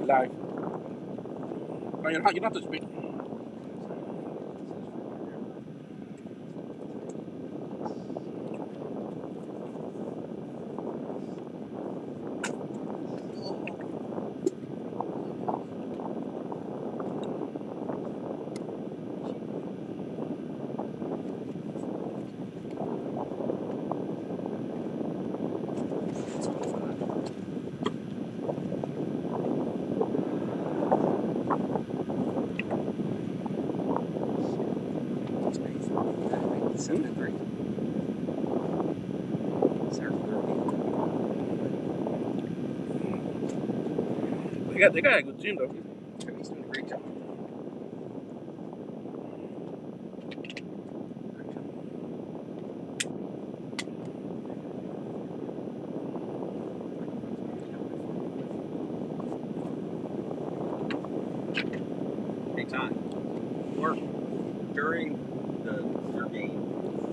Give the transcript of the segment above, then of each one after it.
live. No, you don't have to speak. They got a good team though. He's doing a great job. Hey, Todd. Or during your game,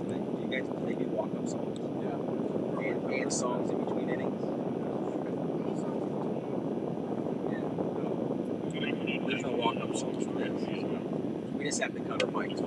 do you guys do walk-up songs? Yeah. And songs in between innings? There's no walk-up songs for this. We just have to cut our mics.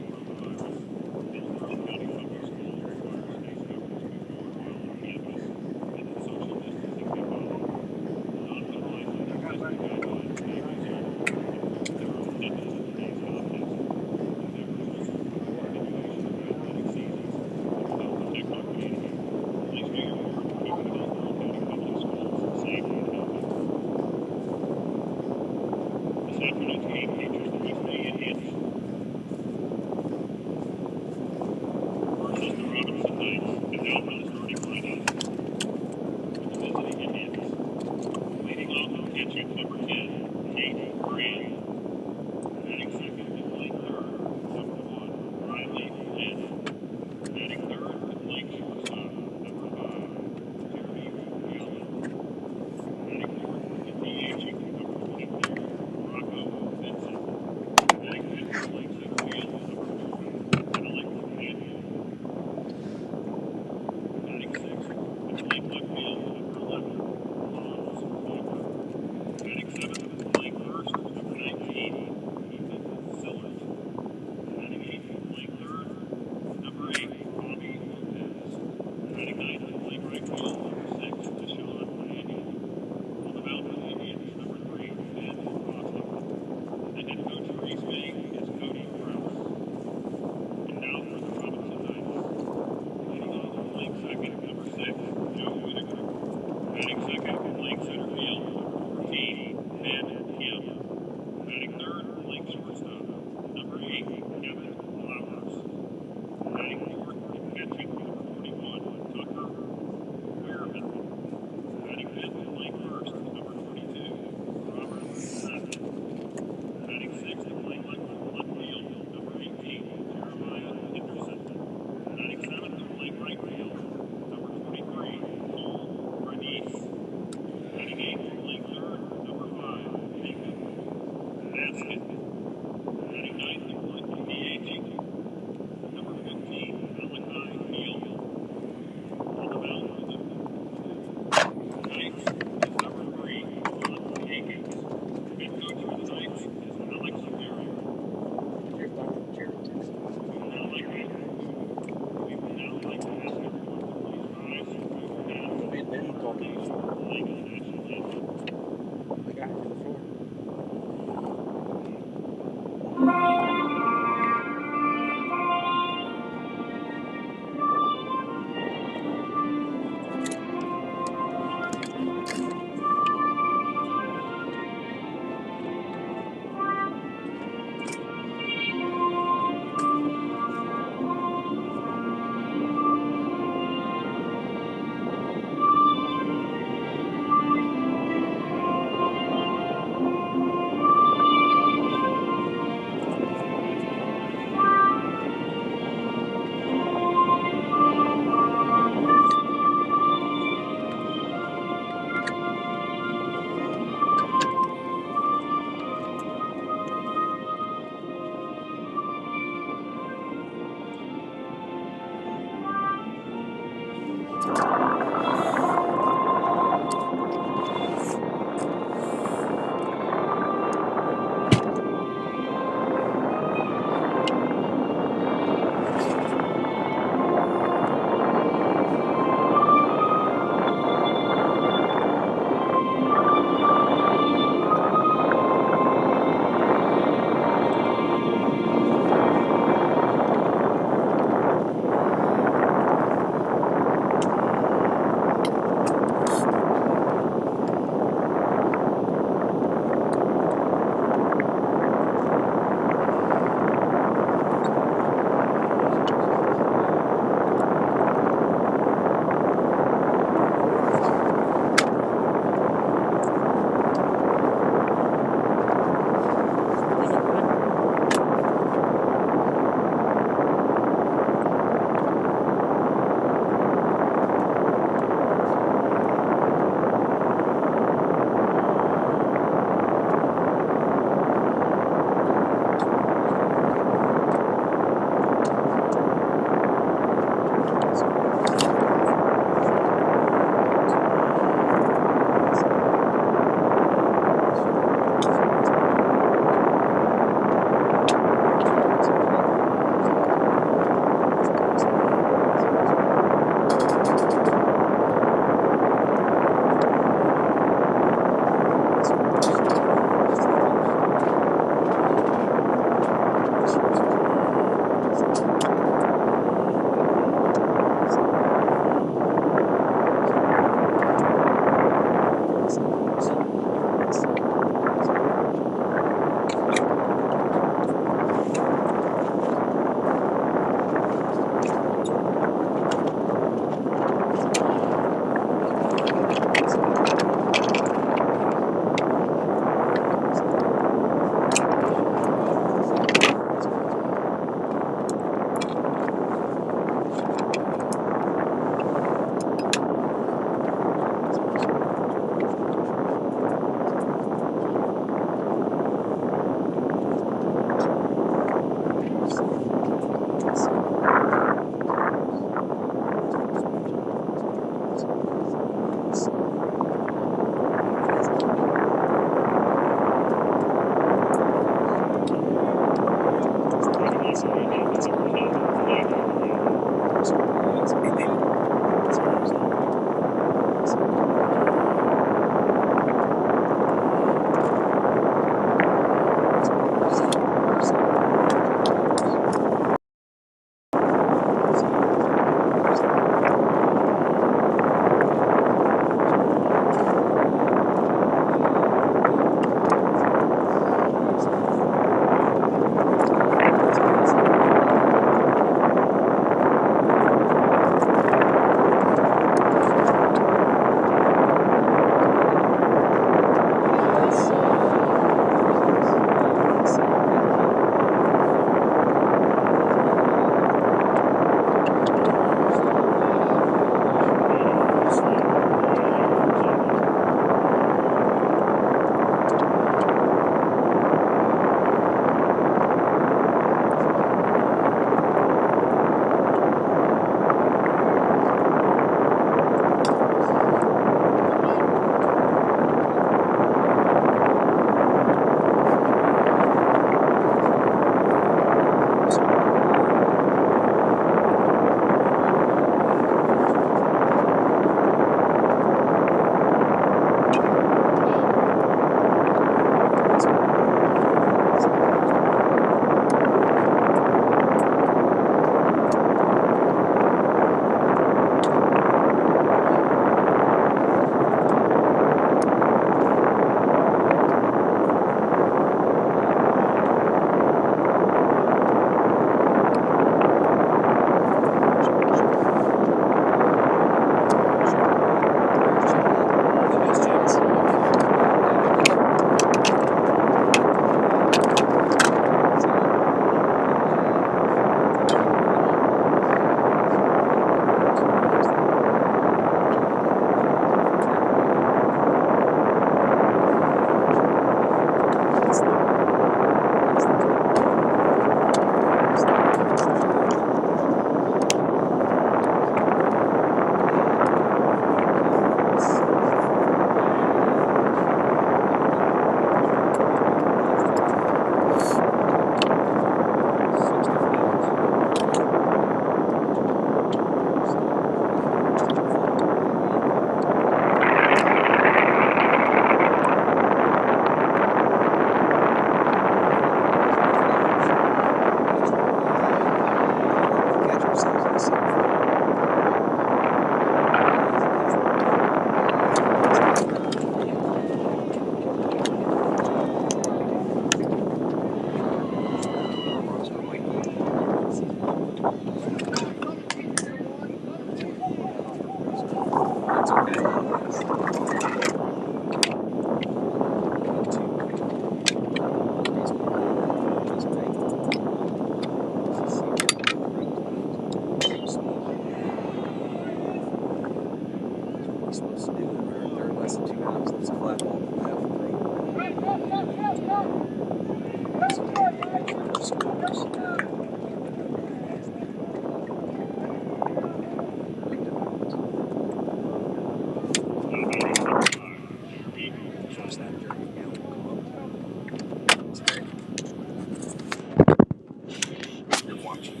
You're watching.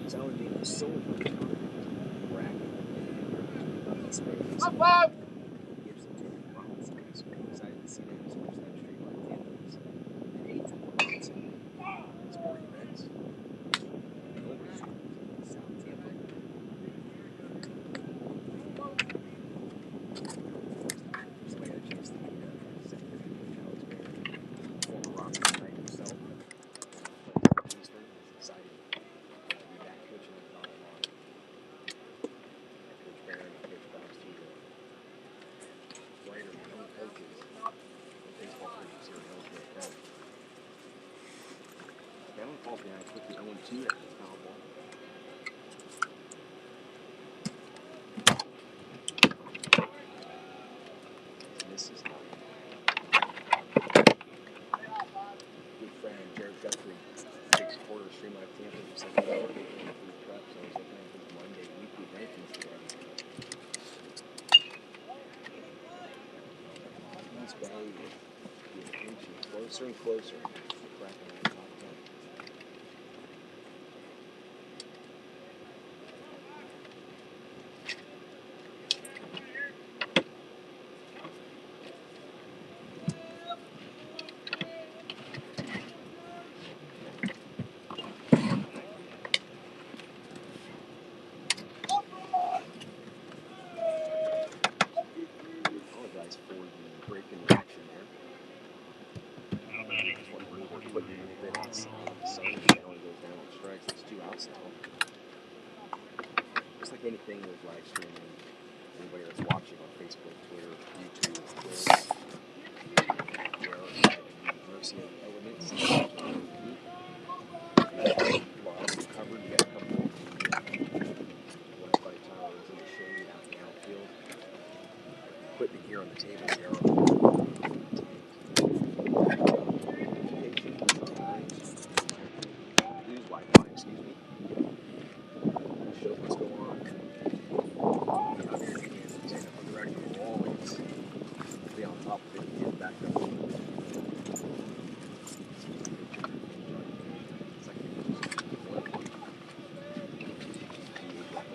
Telling me so Up, up! gives them to the problems. So I'm excited to see them switch that street like Kansas. And 8 sporting events. South Tampa. Somebody had a chance to meet Secretary of Alex Barron, former roster tonight himself. Eastern is excited to be back coaching in Colorado. Coach Barron and Coach Fox, two writer and young coaches, baseball coaches here in Hillsborough County. Scanlon falls behind quickly 0-2 at this foul ball. Misses. Good friend Jared Guthrie, big supporter of Streamline Tampa, just like we are for the prep. So I was looking at his Monday weekly rankings today. East Bay is inching closer and closer to cracking that top 10. Apologize for the break in the action there. Just want to move our equipment a little bit. It's the sun only goes down on strikes. It's 2 outs now. Just like anything with live streaming, anybody that's watching on Facebook, Twitter, YouTube, Twitch, there are mercy of elements. Covered, you got a couple of Wi-Fi towers in the shade out in the outfield. Equipment here on the table there use Wi-Fi, excuse me. Show what's going on. Out here again, take up the record will always be on top of it and get back up.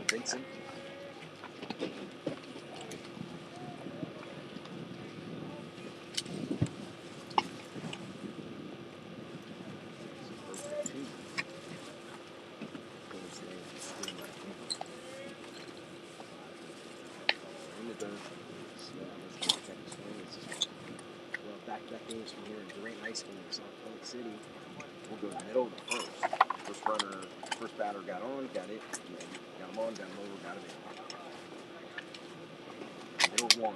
Vincent. Back-to-back games from here in Durant High School in South Lake City. We'll go to the middle of the first. First batter got on, got it, got him on, got him over, got it in. Middle 1-0.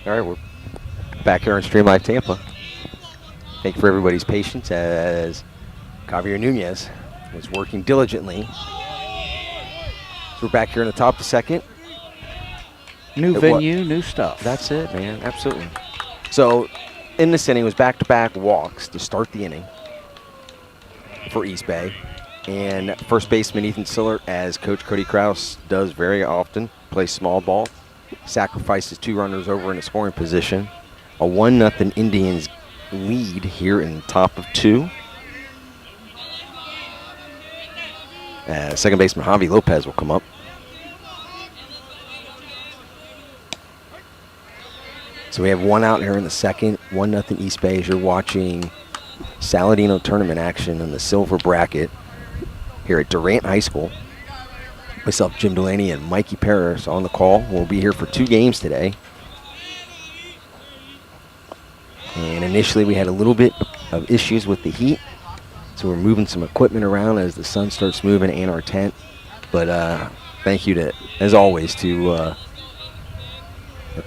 All right, we're back here on Stream Live Tampa. Thank you for everybody's patience as Javier Nunez was working diligently. So we're back here in the top of the second. New venue, new stuff. That's it, man. Absolutely. So in this inning, it was back-to-back walks to start the inning for East Bay. And first baseman Ethan Sillert, as Coach Cody Kraus does very often, plays small ball, sacrifices 2 runners over in a scoring position. A 1-0 Indians lead here in the top of 2. Second baseman Javi Lopez will come up. So we have 1 out here in the second, 1-0 East Bay as you're watching Saladino tournament action in the silver bracket here at Durant High School. Myself, Jim Delaney, and Mikey Paris on the call. We'll be here for 2 games today. And initially we had a little bit of issues with the heat, so we're moving some equipment around as the sun starts moving in our tent. But thank you to, as always, to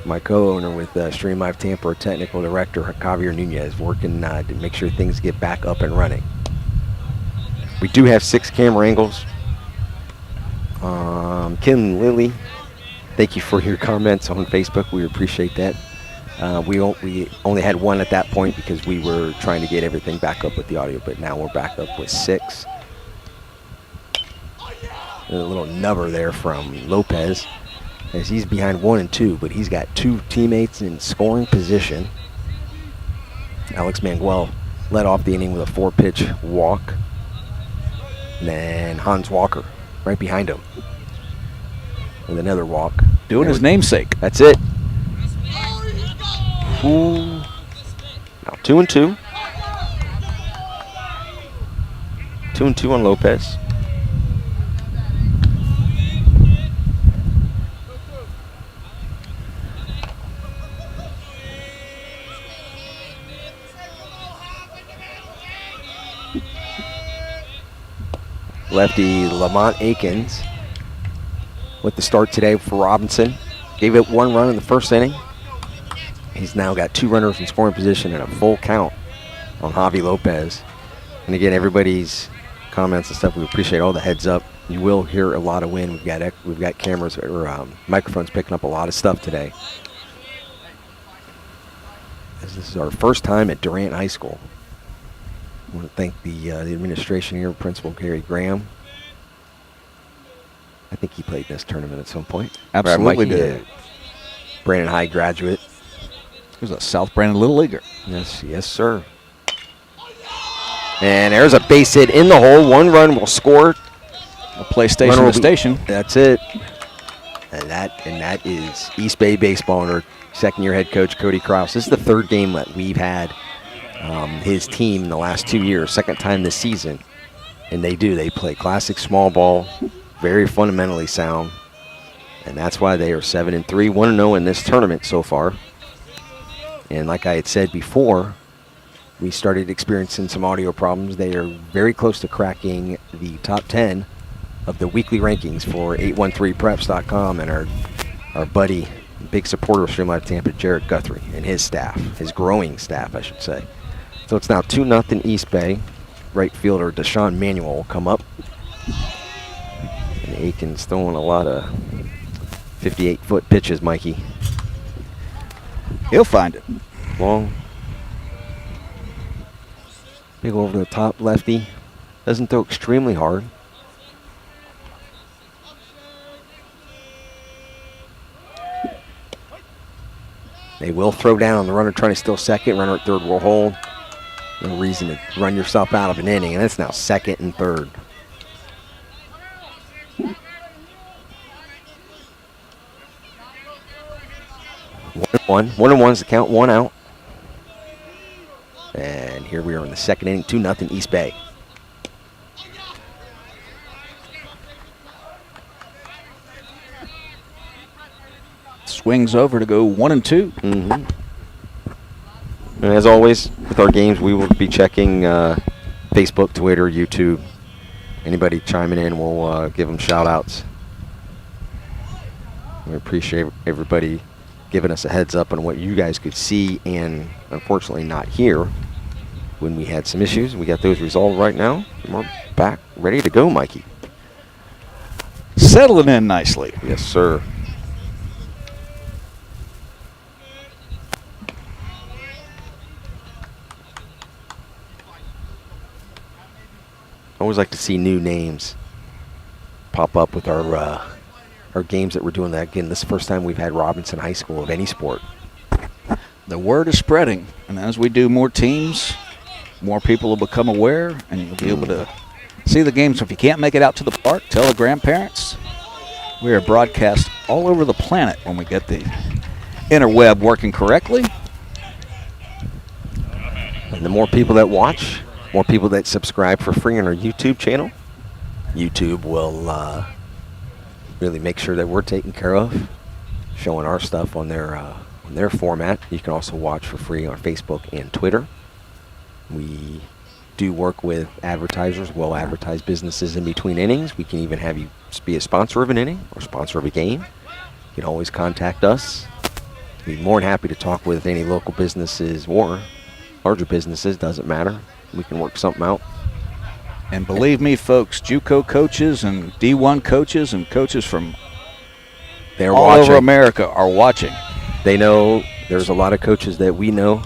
my co-owner with Stream Live Tampa, our technical director Javier Nunez, working to make sure things get back up and running. We do have 6 camera angles. Kim Lilly, thank you for your comments on Facebook. We appreciate that. We only had 1 at that point because we were trying to get everything back up with the audio, but now we're back up with 6. And a little nubber there from Lopez as he's behind 1 and 2, but he's got 2 teammates in scoring position. Alex Manguel led off the inning with a 4-pitch walk. And then Hans Walker right behind him with another walk. Doing his namesake. That's it. Ooh. Now 2 and 2. 2 and 2 on Lopez. Lefty Lamont Akins with the start today for Robinson. Gave it 1 run in the first inning. He's now got 2 runners in scoring position and a full count on Javi Lopez. And again, everybody's comments and stuff, we appreciate all the heads up. You will hear a lot of wind. We've got cameras or microphones picking up a lot of stuff today. As this is our first time at Durant High School. I want to thank the administration here, Principal Gary Graham. I think he played in this tournament at some point. Absolutely did. Brandon High graduate. He was a South Brandon Little Leaguer. Yes, sir. And there's a base hit in the hole. 1 run will score. A PlayStation station. That's it. And that is East Bay baseball and our second-year head coach Cody Kraus. This is the 3rd game that we've had his team in the last 2 years, 2nd time this season. And they play classic small ball, very fundamentally sound. And that's why they are 7-3, 1-0 in this tournament so far. And like I had said before, we started experiencing some audio problems. They are very close to cracking the top 10 of the weekly rankings for 813preps.com and our buddy, big supporter of Stream Live Tampa, Jared Guthrie, and his staff, his growing staff, I should say. So it's now 2-0 East Bay. Right fielder Deshaun Manuel will come up. And Aiken's throwing a lot of 58-foot pitches, Mikey. He'll find it. Long. Big over the top lefty. Doesn't throw extremely hard. They will throw down on the runner trying to steal second. Runner at third will hold. No reason to run yourself out of an inning. And it's now 2nd and 3rd. 1-1. 1-1's the count. 1 out. And here we are in the 2nd inning. 2-0 East Bay. Swings over to go 1 and 2. Mm-hmm. And as always, with our games, we will be checking Facebook, Twitter, YouTube. Anybody chiming in, we'll give them shout-outs. We appreciate everybody giving us a heads up on what you guys could see and unfortunately not hear when we had some issues. We got those resolved right now. And we're back, ready to go, Mikey. Settling in nicely. Yes, sir. I always like to see new names pop up with our games that we're doing. That again, this is the first time we've had Robinson High School of any sport. The word is spreading, and as we do more teams, more people will become aware, and you'll be able to see the games. So if you can't make it out to the park, tell the grandparents. We are broadcast all over the planet when we get the interweb working correctly. And the more people that watch, more people that subscribe for free on our YouTube channel, YouTube will really make sure that we're taken care of, showing our stuff on their format. You can also watch for free on Facebook and Twitter. We do work with advertisers, well-advertised businesses in between innings. We can even have you be a sponsor of an inning or sponsor of a game. You can always contact us. We'd be more than happy to talk with any local businesses or larger businesses, doesn't matter. We can work something out. And believe me, folks, JUCO coaches and D1 coaches and coaches from all over America are watching. They know there's a lot of coaches that we know.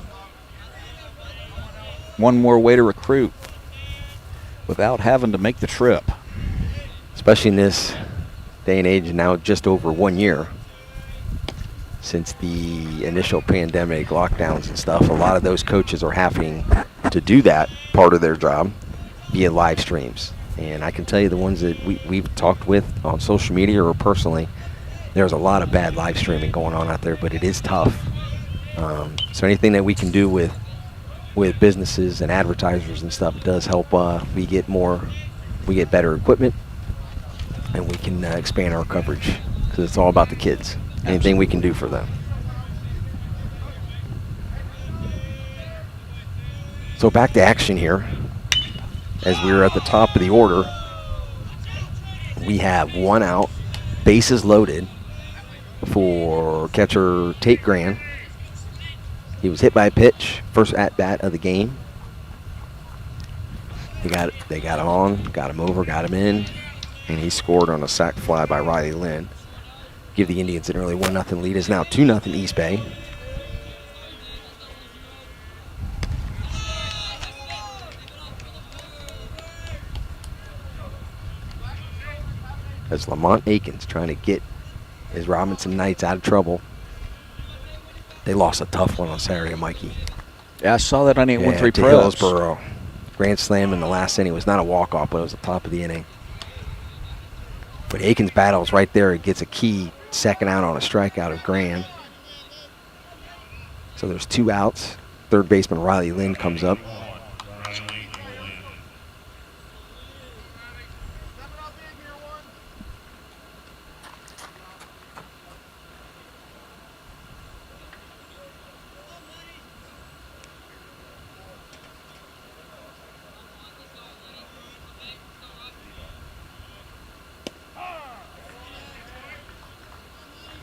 One more way to recruit without having to make the trip. Especially in this day and age, now just over 1 year since the initial pandemic lockdowns and stuff. A lot of those coaches are having to do that part of their job via live streams. And I can tell you the ones that we've talked with on social media or personally, there's a lot of bad live streaming going on out there, but it is tough. So anything that we can do with businesses and advertisers and stuff does help. We get better equipment, and we can expand our coverage because it's all about the kids. Anything Absolutely. we can do for them. So back to action here. As we're at the top of the order, we have one out, bases loaded for catcher Tate Grand. He was hit by a pitch, first at-bat of the game. They got him on, got him over, got him in, and he scored on a sac fly by Riley Lynn. Give the Indians an early 1-0 lead. It's now 2-0 East Bay. As Lamont Aikens trying to get his Robinson Knights out of trouble. They lost a tough one on Saturday, Mikey. Yeah, I saw that on 813 to Pros. Hillsboro. Grand slam in the last inning. It was not a walk-off, but it was the top of the inning. But Aikens battles right there. It gets a key second out on a strikeout of Grand. So there's 2 outs. Third baseman Riley Lynn comes up.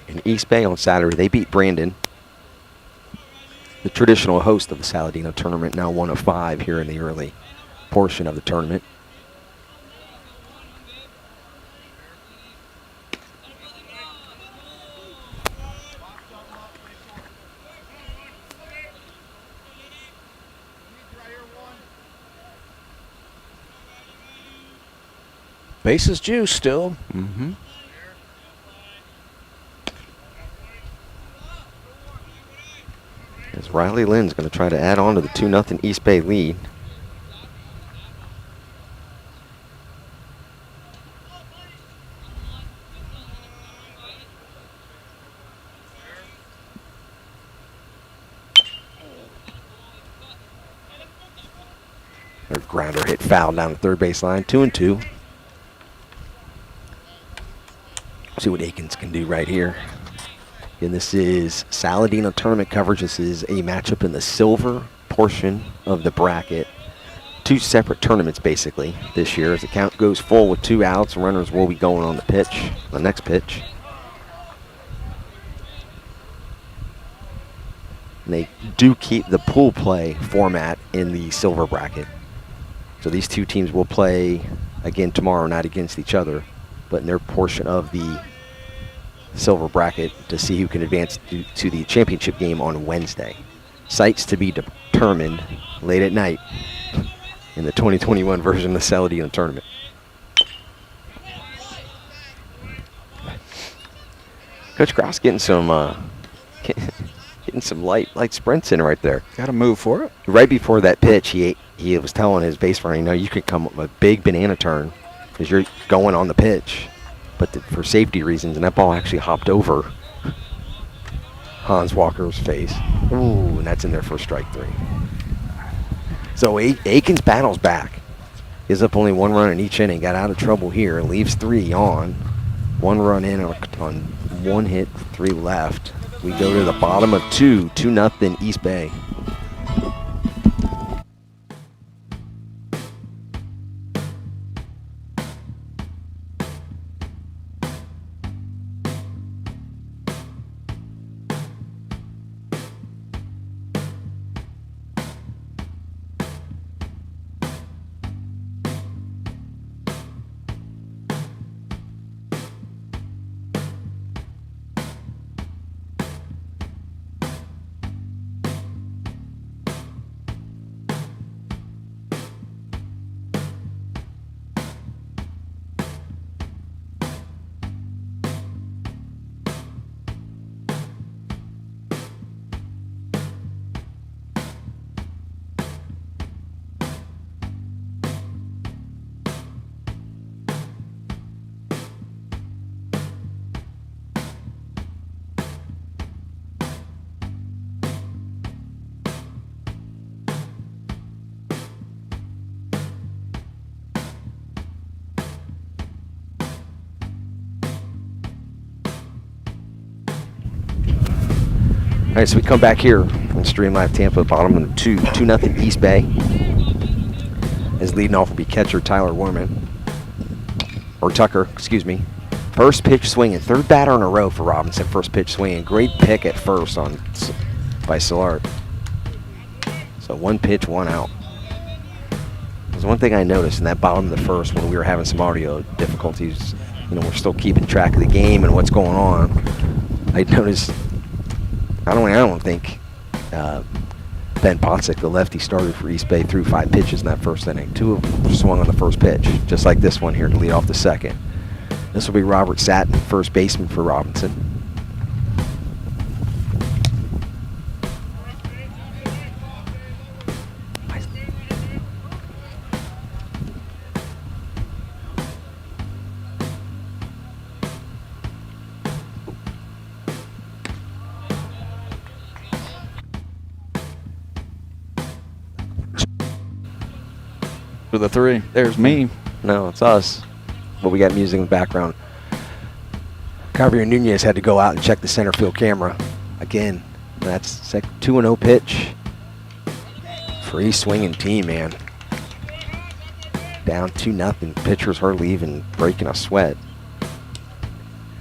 In East Bay on Saturday, they beat Brandon, the traditional host of the Saladino tournament, now 1 of 5 here in the early portion of the tournament. Bases juice still. Mm-hmm. As Riley Lynn's going to try to add on to the 2-0 East Bay lead. Their grounder hit foul down the third base line, 2-2. See what Aikens can do right here. And this is Saladino tournament coverage. This is a matchup in the silver portion of the bracket. 2 separate tournaments basically this year as the count goes full with 2 outs. Runners will be going on the next pitch. And they do keep the pool play format in the silver bracket. So these two teams will play again tomorrow, not against each other, but in their portion of the silver bracket to see who can advance to the championship game on Wednesday. Sites to be determined late at night in the 2021 version of the Celadina tournament. Coach Krause getting some light sprints in right there. Got to move for it. Right before that pitch, he was telling his base runner, you could come up with a big banana turn because you're going on the pitch, but for safety reasons, and that ball actually hopped over Hans Walker's face. Ooh, and that's in there for strike 3. So Aikens battles back. Gives up only 1 run in each inning. Got out of trouble here. Leaves 3 on. 1 run in on 1 hit, 3 left. We go to the bottom of 2. 2-0 East Bay. All right, so we come back here on Stream Live Tampa, bottom of 2-0 East Bay. As leading off will be catcher Tyler Tucker, excuse me. First pitch swinging, 3rd batter in a row for Robinson. First pitch swinging, great pick at first by Szilard. So 1 pitch, 1 out. There's one thing I noticed in that bottom of the first when we were having some audio difficulties. We're still keeping track of the game and what's going on. I noticed. I don't think Ben Potzik, the lefty, started for East Bay, threw 5 pitches in that first inning. 2 of them swung on the first pitch, just like this one here to lead off the second. This will be Robert Satin, first baseman for Robinson. For the 3. There's me. No, it's us. But we got music in the background. Javier Nunez had to go out and check the center field camera. Again, that's 2-0 pitch. Free swinging team, man. Down 2-0. Pitcher's hardly even breaking a sweat.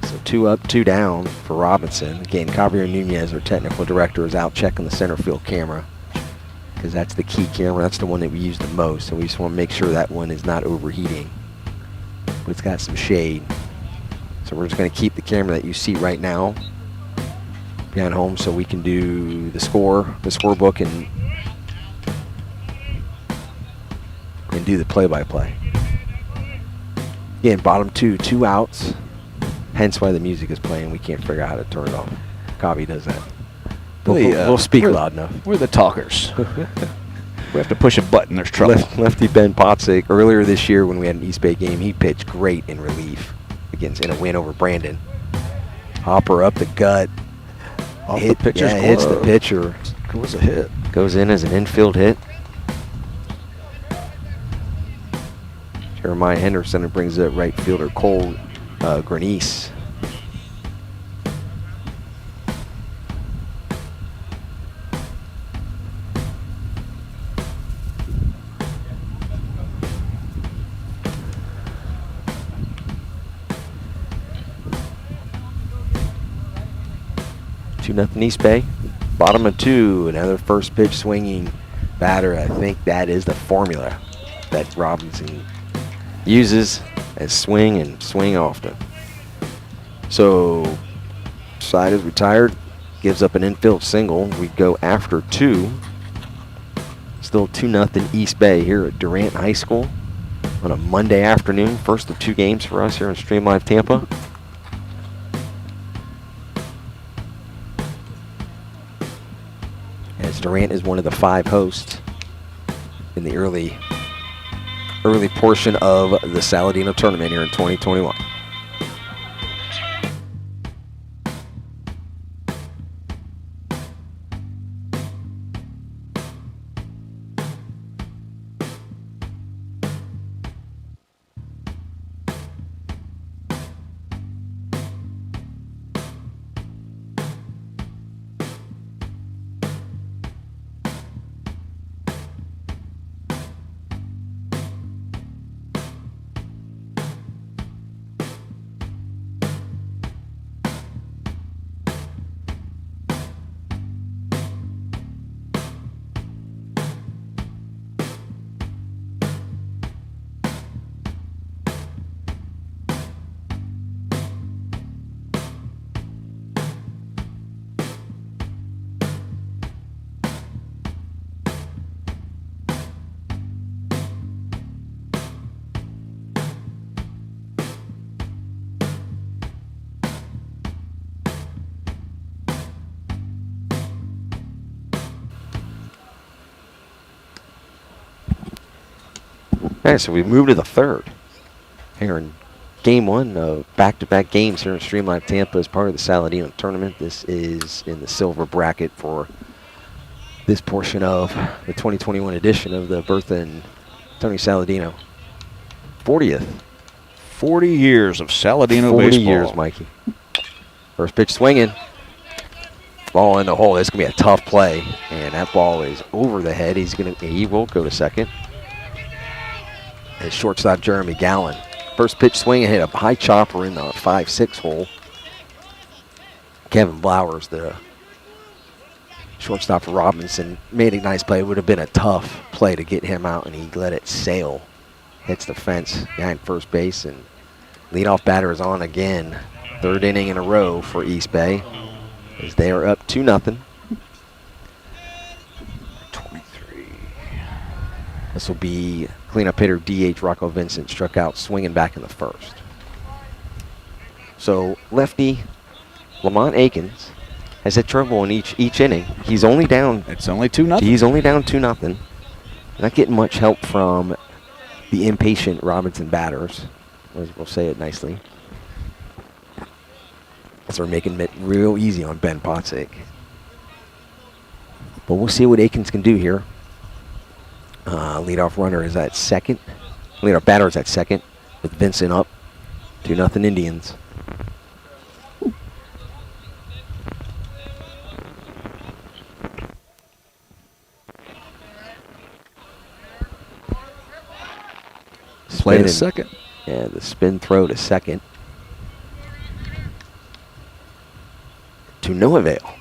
So 2 up, 2 down for Robinson. Again, Javier Nunez, our technical director, is out checking the center field camera, because that's the key camera. That's the one that we use the most. So we just want to make sure that one is not overheating. But it's got some shade. So we're just going to keep the camera that you see right now behind home so we can do the scorebook, and do the play-by-play. Again, bottom 2, 2 outs. Hence why the music is playing. We can't figure out how to turn it off. Kavi does that. We'll speak loud enough. We're the talkers. We have to push a button, there's trouble. Lefty Ben Potzik, earlier this year when we had an East Bay game, he pitched great in relief in a win over Brandon. Hopper up the gut. Off the pitcher's glove. Hits the pitcher. It was a hit. Goes in as an infield hit. Jeremiah Henderson brings it right fielder Cole Grenice. Nothing East Bay. Bottom of 2, another first pitch swinging batter. I think that is the formula that Robinson uses as swing and swing often. So side is retired, gives up an infield single. We go after 2. Still 2-0 East Bay here at Durant High School on a Monday afternoon. First of 2 games for us here in Stream Live Tampa. As Durant is one of the 5 hosts in the early portion of the Saladino tournament here in 2021. Okay, so we move to the 3rd here in Game 1 of back-to-back games here in Stream Live Tampa as part of the Saladino tournament. This is in the silver bracket for this portion of the 2021 edition of the Bertha and Tony Saladino 40th. 40 years of Saladino 40 baseball. years, Mikey. First pitch swinging. Ball in the hole. This is going to be a tough play, and that ball is over the head. He will go to second. As shortstop Jeremy Gallen. First pitch swing and hit a high chopper in the 5-6 hole. Kevin Blowers, the shortstop for Robinson, made a nice play. It would have been a tough play to get him out, and he let it sail. Hits the fence behind first base, and leadoff batter is on again. 3rd inning in a row for East Bay as they are up 2-0. 23. This will be cleanup hitter DH Rocco Vincent, struck out swinging back in the 1st. So lefty Lamont Akins has had trouble in each inning. He's only down. It's only 2-0. He's only down 2-0. Not getting much help from the impatient Robinson batters. We'll say it nicely. So we're making it real easy on Ben Potzik. But we'll see what Akins can do here. Leadoff runner is at second. Leadoff batter is at second with Vincent up. 2-0 Indians. Play to second. Yeah, the spin throw to second. To no avail.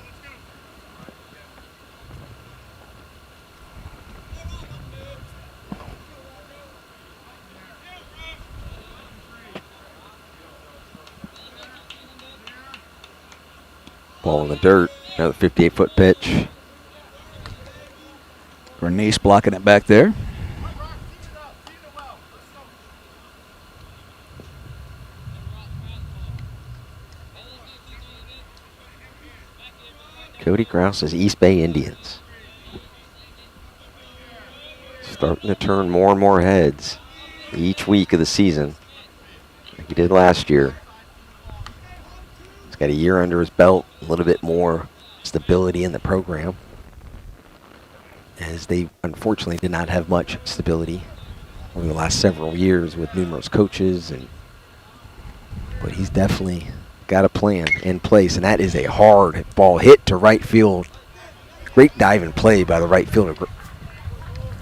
Ball in the dirt. Another 58-foot pitch. Bernice blocking it back there. Cody Grouse's East Bay Indians. Starting to turn more and more heads each week of the season, like he did last year. He's got a year under his belt, a little bit more stability in the program, as they unfortunately did not have much stability over the last several years with numerous coaches. But he's definitely got a plan in place, and that is a hard ball hit to right field. Great dive and play by the right fielder,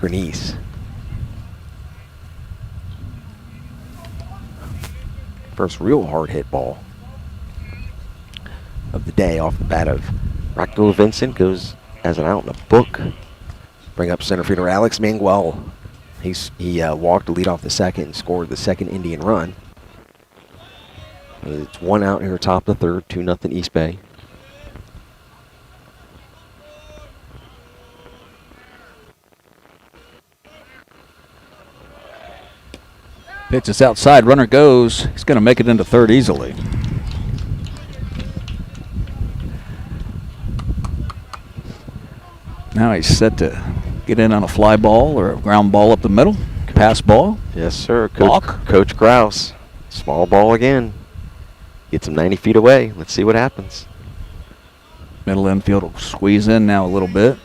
Bernice. First real hard hit ball of the day off the bat of Rocco Vincent goes as an out in the book. Bring up center fielder Alex Manguel. He walked to lead off the second and scored the second Indian run. It's 1 out here, top of the third, 2-0 East Bay. Pitch is outside. Runner goes. He's going to make it into third easily. Now he's set to get in on a fly ball or a ground ball up the middle. Pass ball. Yes, sir. Walk. Coach Grouse. Small ball again. Gets him 90 feet away. Let's see what happens. Middle infield will squeeze in now a little bit.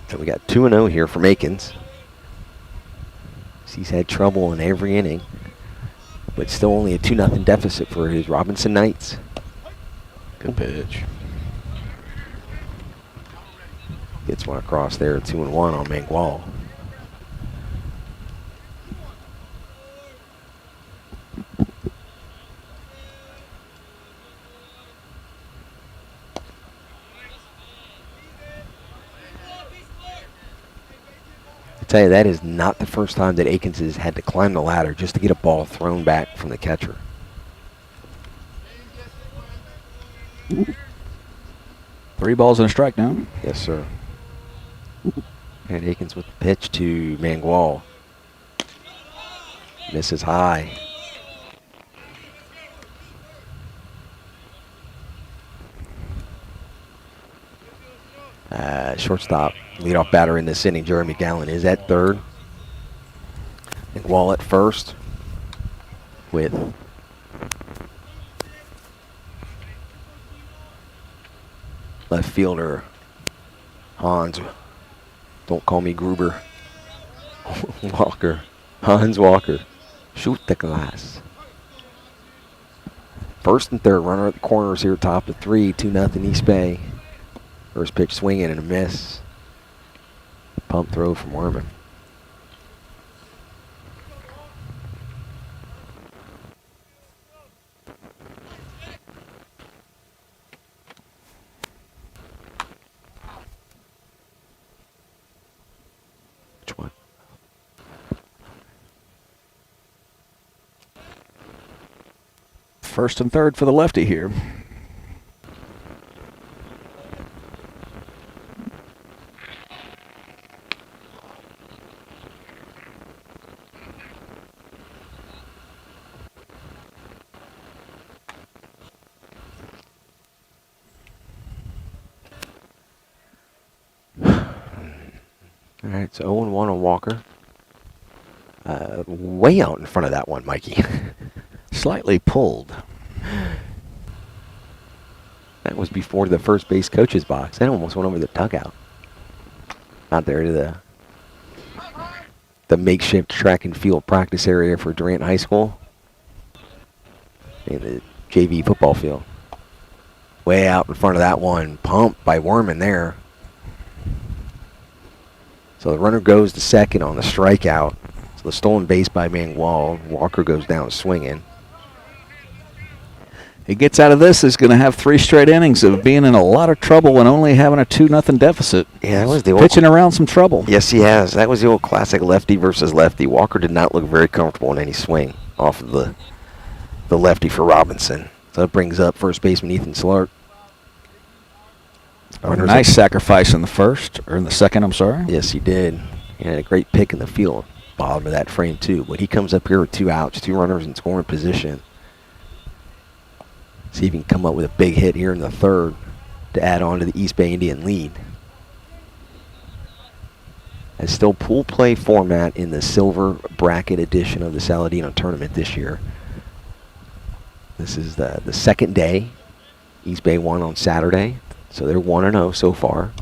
So we got 2-0 here from Akins. He's had trouble in every inning, but still only a 2-0 deficit for his Robinson Knights. Good pitch. Gets one across there, 2-1 on Mangual. I tell you, that is not the first time that Akins has had to climb the ladder just to get a ball thrown back from the catcher. Three balls and a strike now. Yes, sir. And Akins with the pitch to Mangual. Misses high. Shortstop, leadoff batter in this inning, Jeremy Gallen, is at third. Mangual at first with left fielder Hans, don't call me Gruber, Walker, Hans Walker. Shoot the glass. First and third, runner at the corners here, top of 3, 2-0 East Bay. First pitch swinging and a miss. Pump throw from Werman. Which one? First and third for the lefty here. All right, so 0-1 on Walker. Way out in front of that one, Mikey. Slightly pulled. That was before the first base coach's box. That almost went over the dugout. Out there to the makeshift track and field practice area for Durant High School. And the JV football field. Way out in front of that one. Pumped by Werman there. So the runner goes to second on the strikeout. So the stolen base by Mangual. Walker goes down swinging. He gets out of this, is going to have 3 straight innings of being in a lot of trouble and only having a 2-0 deficit. Yeah, that was the old pitching around some trouble. Yes, he has. That was the old classic lefty versus lefty. Walker did not look very comfortable in any swing off of the lefty for Robinson. So that brings up first baseman Ethan Slark. A nice sacrifice in the first, or in the second, I'm sorry. Yes, he did. He had a great pick in the field, bottom of that frame too. But he comes up here with 2 outs, 2 runners in scoring position. See if he can come up with a big hit here in the third to add on to the East Bay Indian lead. It's still pool play format in the silver bracket edition of the Saladino tournament this year. This is the second day. East Bay won on Saturday, so they're 1-0 so far.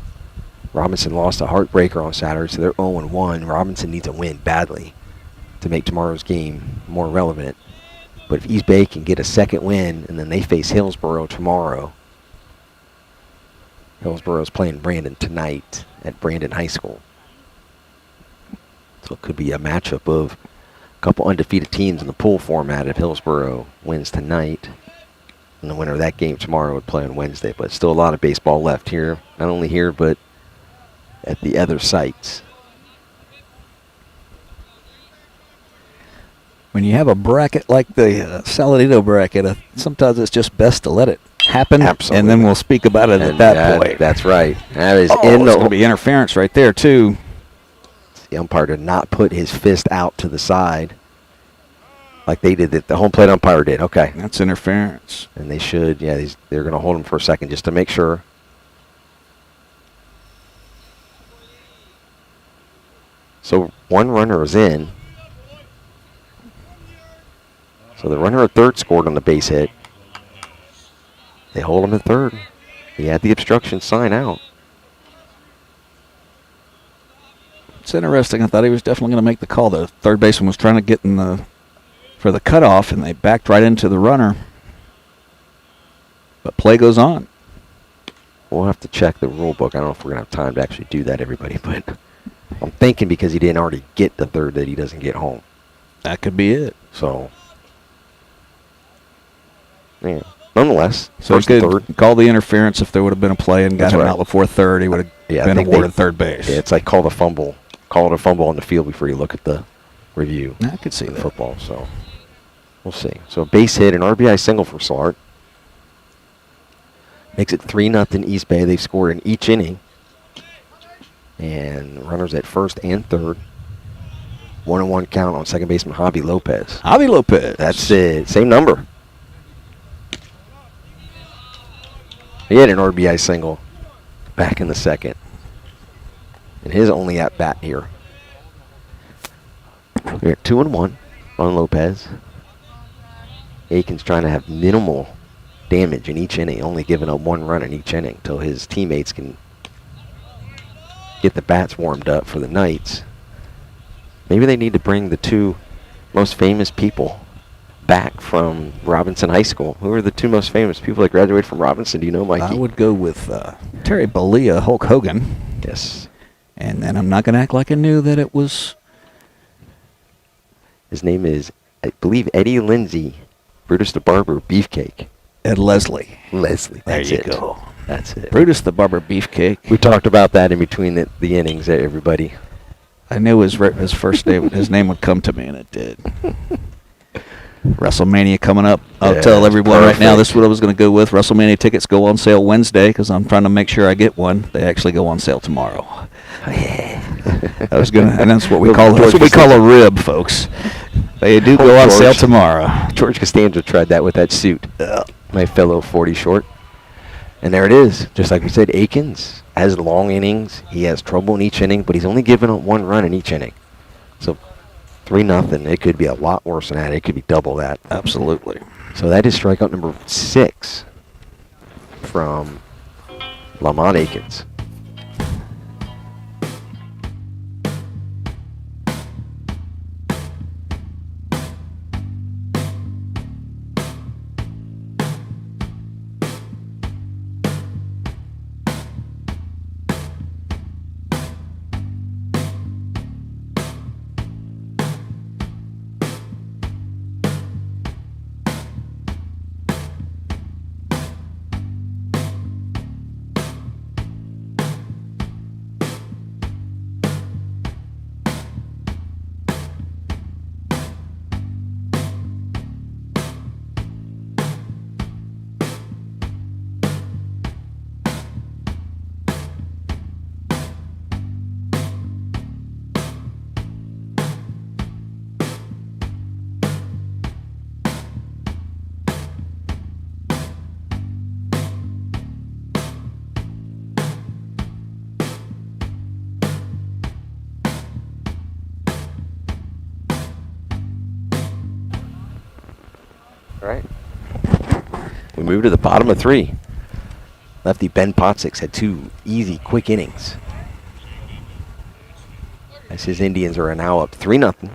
Robinson lost a heartbreaker on Saturday, so they're 0-1. Robinson needs a win badly to make tomorrow's game more relevant. But if East Bay can get a second win, and then they face Hillsborough tomorrow. Hillsborough's playing Brandon tonight at Brandon High School. So it could be a matchup of couple undefeated teams in the pool format. If Hillsboro wins tonight, and the winner of that game tomorrow would play on Wednesday. But still a lot of baseball left here, not only here but at the other sites. When you have a bracket like the Saladino bracket, sometimes it's just best to let it happen. Absolutely. And then we'll speak about it at that point. That's right. That is It's going to be interference right there, too. The umpire did not put his fist out to the side like they did. The home plate umpire did. Okay. That's interference. And they should, they're going to hold him for a second just to make sure. So one runner is in. So the runner at third scored on the base hit. They hold him at third. He had the obstruction sign out. It's interesting. I thought he was definitely going to make the call. The third baseman was trying to get for the cutoff, and they backed right into the runner. But play goes on. We'll have to check the rule book. I don't know if we're going to have time to actually do that, everybody. But I'm thinking because he didn't already get the third that he doesn't get home. That could be it. So, yeah. Nonetheless, So first he and could third. call the interference if there would have been a play and got That's him right. out before third. He would have I been think awarded third base. Yeah, it's like call it a fumble on the field before you look at the review. I could see of that. football. So we'll see. So a base hit, an RBI single for Slart. Makes it 3-0 East Bay. They've scored in each inning. And runners at first and third. 1-1 count on second baseman Javi Lopez. Javi Lopez. That's it. Same number. He had an RBI single back in the second. And his only at bat here. We're at 2-1 on Lopez. Aiken's trying to have minimal damage in each inning, only giving up one run in each inning until his teammates can get the bats warmed up for the Knights. Maybe they need to bring the two most famous people back from Robinson High School. Who are the two most famous people that graduated from Robinson? Do you know, Mikey? I would go with Terry Bollea, Hulk Hogan. Yes. And then I'm not going to act like I knew that it was... His name is, I believe, Eddie Lindsay, Brutus the Barber, Beefcake. Ed Leslie. Leslie, that's there it. you go. That's it. Brutus the Barber Beefcake. We talked about that in between the innings, everybody. I knew his first name, his name would come to me, and it did. WrestleMania coming up. I'll tell everyone right now, this is what I was going to go with. WrestleMania tickets go on sale Wednesday because I'm trying to make sure I get one. They actually go on sale tomorrow. I was gonna, and that's what we call a rib, folks. They do go on sale tomorrow. George Costanza tried that with that suit. My fellow 40 short. And there it is. Just like we said, Aikens has long innings. He has trouble in each inning, but he's only given up one run in each inning. So 3-0. It could be a lot worse than that. It could be double that. Absolutely. So that is strikeout number 6 from Lamont Aikens. All right. We move to the bottom of 3. Lefty Ben Potzik had 2 easy, quick innings. As his Indians are now up 3-0.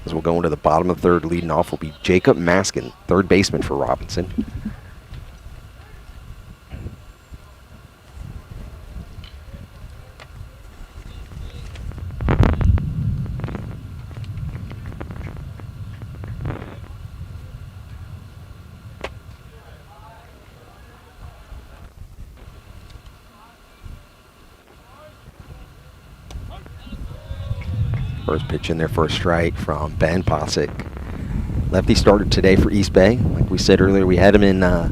As we'll go into the bottom of 3rd, leading off will be Jacob Maskin, third baseman for Robinson. First pitch in there for a strike from Ben Posick. Lefty started today for East Bay. Like we said earlier, we had him in a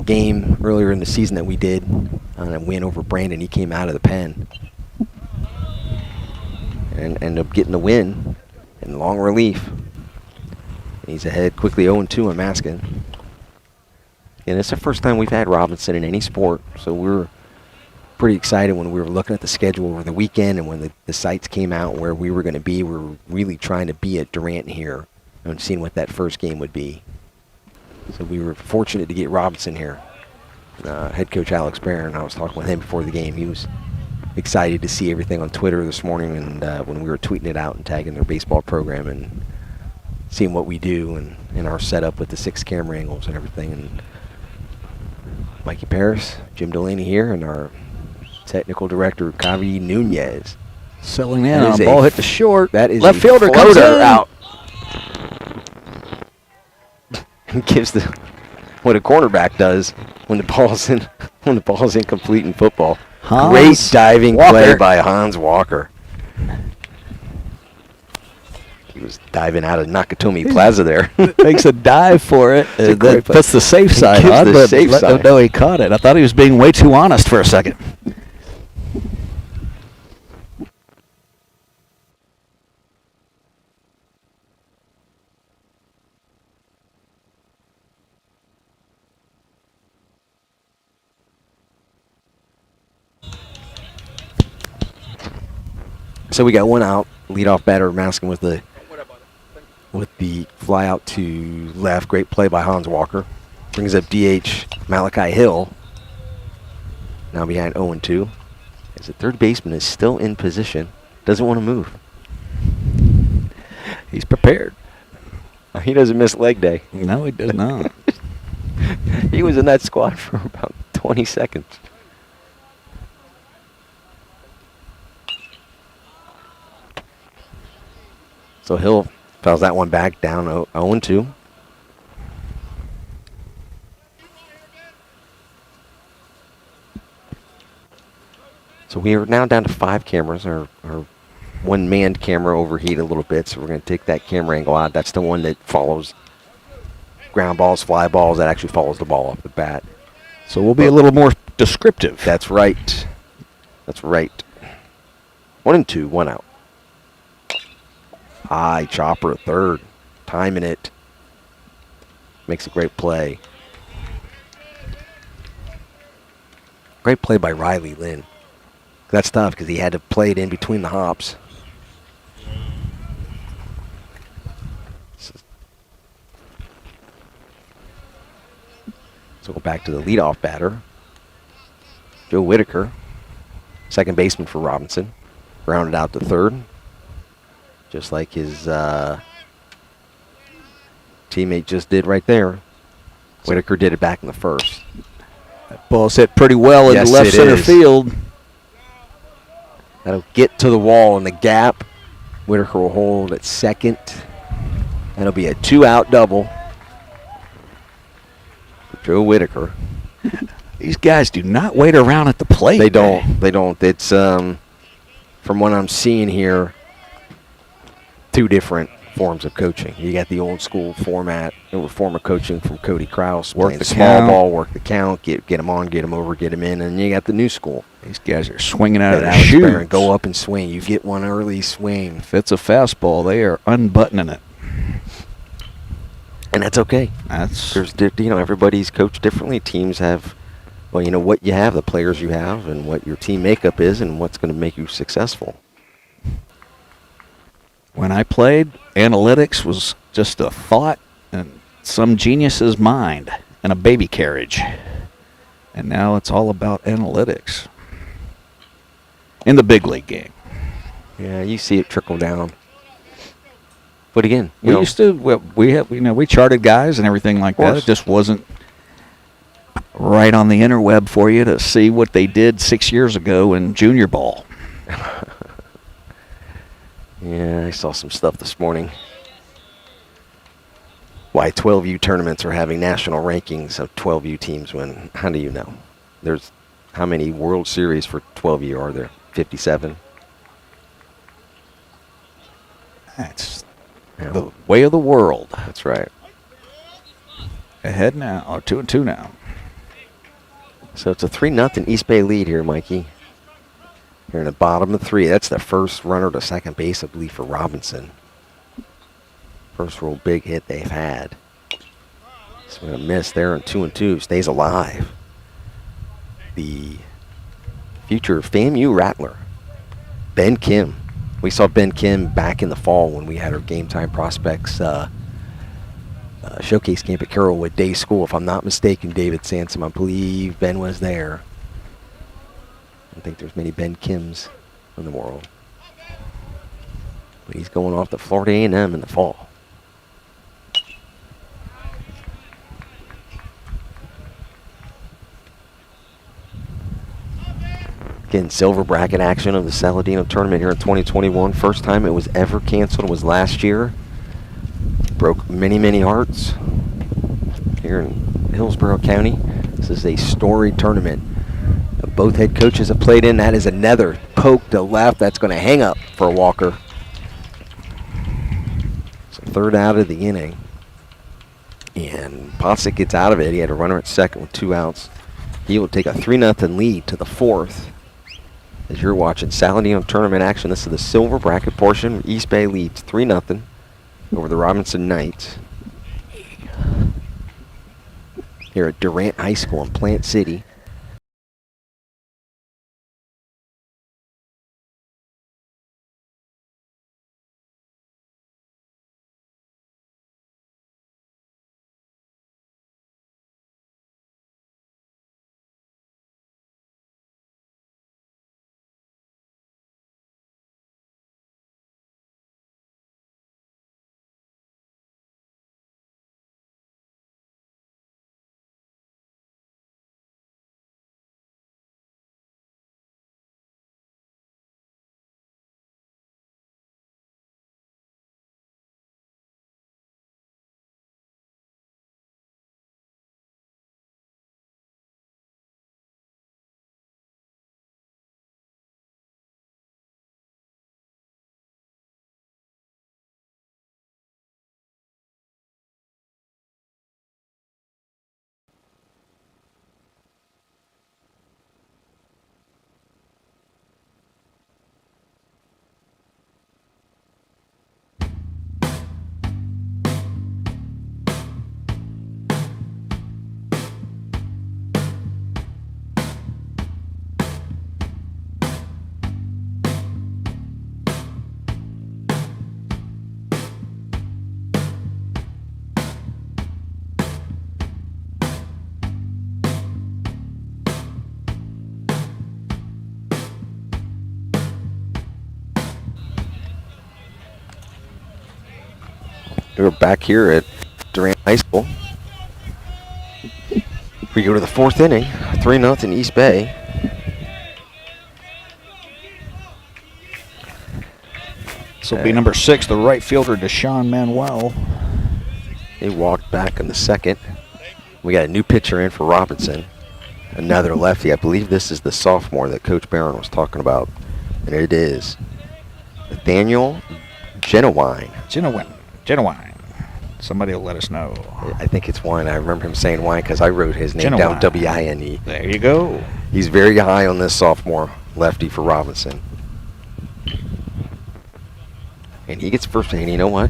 game earlier in the season that we did on a win over Brandon. He came out of the pen and ended up getting the win in long relief. And he's ahead quickly 0-2 on Maskin. And it's the first time we've had Robinson in any sport, so we're pretty excited when we were looking at the schedule over the weekend and when the sites came out where we were going to be. We were really trying to be at Durant here and seeing what that first game would be. So we were fortunate to get Robinson here. Head coach Alex Barron, I was talking with him before the game. He was excited to see everything on Twitter this morning and when we were tweeting it out and tagging their baseball program and seeing what we do and our setup with the 6 camera angles and everything. And Mikey Paris, Jim Delaney here, and our technical director, Kavi Nunez. Selling in on a ball hit to short. That is left fielder comes in. Out. Gives what a cornerback does when the ball's incomplete in football. Great diving play by Hans Walker. He was diving out of Nakatomi Plaza there. Makes a dive for it. That puts the safe side on, but no, he caught it. I thought he was being way too honest for a second. So we got one out. Leadoff batter Maskin with the fly out to left. Great play by Hans Walker. Brings up DH Malachi Hill. Now behind 0-2. As the third baseman is still in position. Doesn't want to move. He's prepared. He doesn't miss leg day. No, he does not. He was in that squad for about 20 seconds. So Hill fouls that one back down 0-2. So we are now down to 5 cameras. Our one manned camera overheated a little bit, so we're going to take that camera angle out. That's the one that follows ground balls, fly balls. That actually follows the ball off the bat. So we'll be a little more descriptive. That's right. That's right. 1-2, 1 out. High chopper at third, timing it. Makes a great play. Great play by Riley Lynn. That's tough because he had to play it in between the hops. So go back to the leadoff batter. Joe Whitaker, second baseman for Robinson. Grounded out to third. Just like his teammate just did right there. Whitaker did it back in the first. That ball's hit pretty well in the left center field. That'll get to the wall in the gap. Whitaker will hold at second. That'll be a 2-out double for Joe Whitaker. These guys do not wait around at the plate. They don't. They don't. It's from what I'm seeing here, 2 different forms of coaching. You got the old school format, form of coaching from Cody Krause. Work the small ball, work the count, get them on, get them over, get them in, and you got the new school. These guys are swinging out of their Alex shoes. Barron, go up and swing. You get one early swing. If it's a fastball, they are unbuttoning it. And that's okay. There's everybody's coached differently. Teams have, what you have, the players you have, and what your team makeup is, and what's going to make you successful. When I played, analytics was just a thought in some genius's mind and a baby carriage. And now it's all about analytics in the big league game. Yeah, you see it trickle down. But again, we charted guys and everything like that. It just wasn't right on the interweb for you to see what they did 6 years ago in junior ball. Yeah, I saw some stuff this morning. Why 12U tournaments are having national rankings of 12U teams when, how do you know? There's how many World Series for 12U are there? 57? That's the way of the world. That's right. Ahead now, or 2-2 now. So it's a 3-0 East Bay lead here, Mikey. Here in the bottom of 3. That's the first runner to second base, I believe, for Robinson. First real big hit they've had. So going to miss there in 2-2. Stays alive. The future FAMU Rattler, Ben Kim. We saw Ben Kim back in the fall when we had our Game Time Prospects showcase camp at Carrollwood Day School. If I'm not mistaken, David Sansom, I believe Ben was there. I don't think there's many Ben Kims in the world. But he's going off to Florida A&M in the fall. Again, silver bracket action of the Saladino tournament here in 2021. First time it was ever canceled was last year. Broke many, many hearts here in Hillsborough County. This is a storied tournament. Both head coaches have played in. That is another poke to left. That's going to hang up for Walker. So third out of the inning. And Potsick gets out of it. He had a runner at second with 2 outs. He will take a 3-0 lead to the 4th. As you're watching Saladino tournament action, this is the silver bracket portion. East Bay leads 3-0 over the Robinson Knights here at Durant High School in Plant City. We're back here at Durant High School. We go to the 4th inning, 3-0 East Bay. This will be number 6, the right fielder, Deshaun Manuel. He walked back in the 2nd. We got a new pitcher in for Robinson. Another lefty. I believe this is the sophomore that Coach Barron was talking about. And it is Nathaniel Genowine. Genowine. Somebody will let us know. I think it's Wine. I remember him saying Wine because I wrote his name down, W-I-N-E. There you go. He's very high on this sophomore lefty for Robinson. And he gets first. And you know what?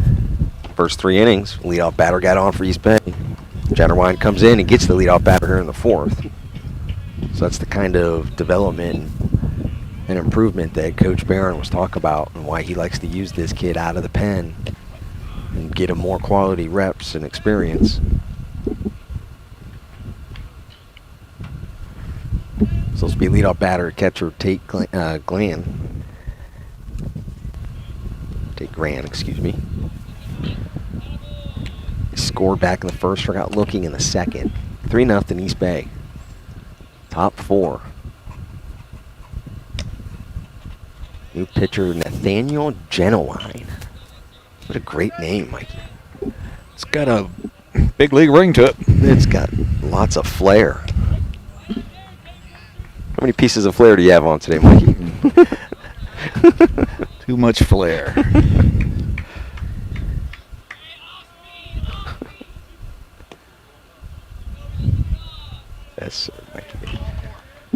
First 3 innings, leadoff batter got on for East Bay. Genowine comes in and gets the leadoff batter here in the 4th. So that's the kind of development and improvement that Coach Barron was talking about and why he likes to use this kid out of the pen and get him more quality reps and experience. So this will be leadoff batter, catcher Tate Gran, excuse me. He scored back in the 1st, forgot looking in the 2nd. 3-0 East Bay. Top 4. New pitcher Nathaniel Genowine. What a great name, Mikey. It's got a big league ring to it. It's got lots of flair. How many pieces of flair do you have on today, Mikey? Too much flair. Yes.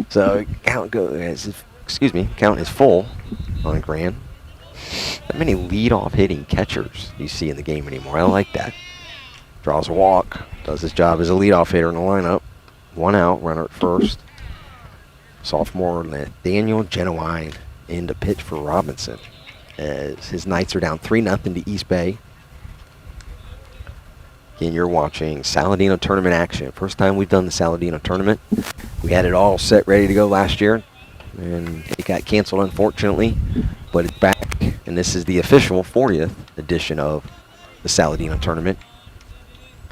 So count is full on Graham. Not many lead-off hitting catchers you see in the game anymore. I like that. Draws a walk. Does his job as a leadoff hitter in the lineup. 1 out, runner at first. Sophomore Nathaniel Genuine in to pitch for Robinson, as his Knights are down 3-0 to East Bay. Again, you're watching Saladino tournament action. First time we've done the Saladino tournament. We had it all set, ready to go last year, and it got canceled, unfortunately. But it's back, and this is the official 40th edition of the Saladino tournament.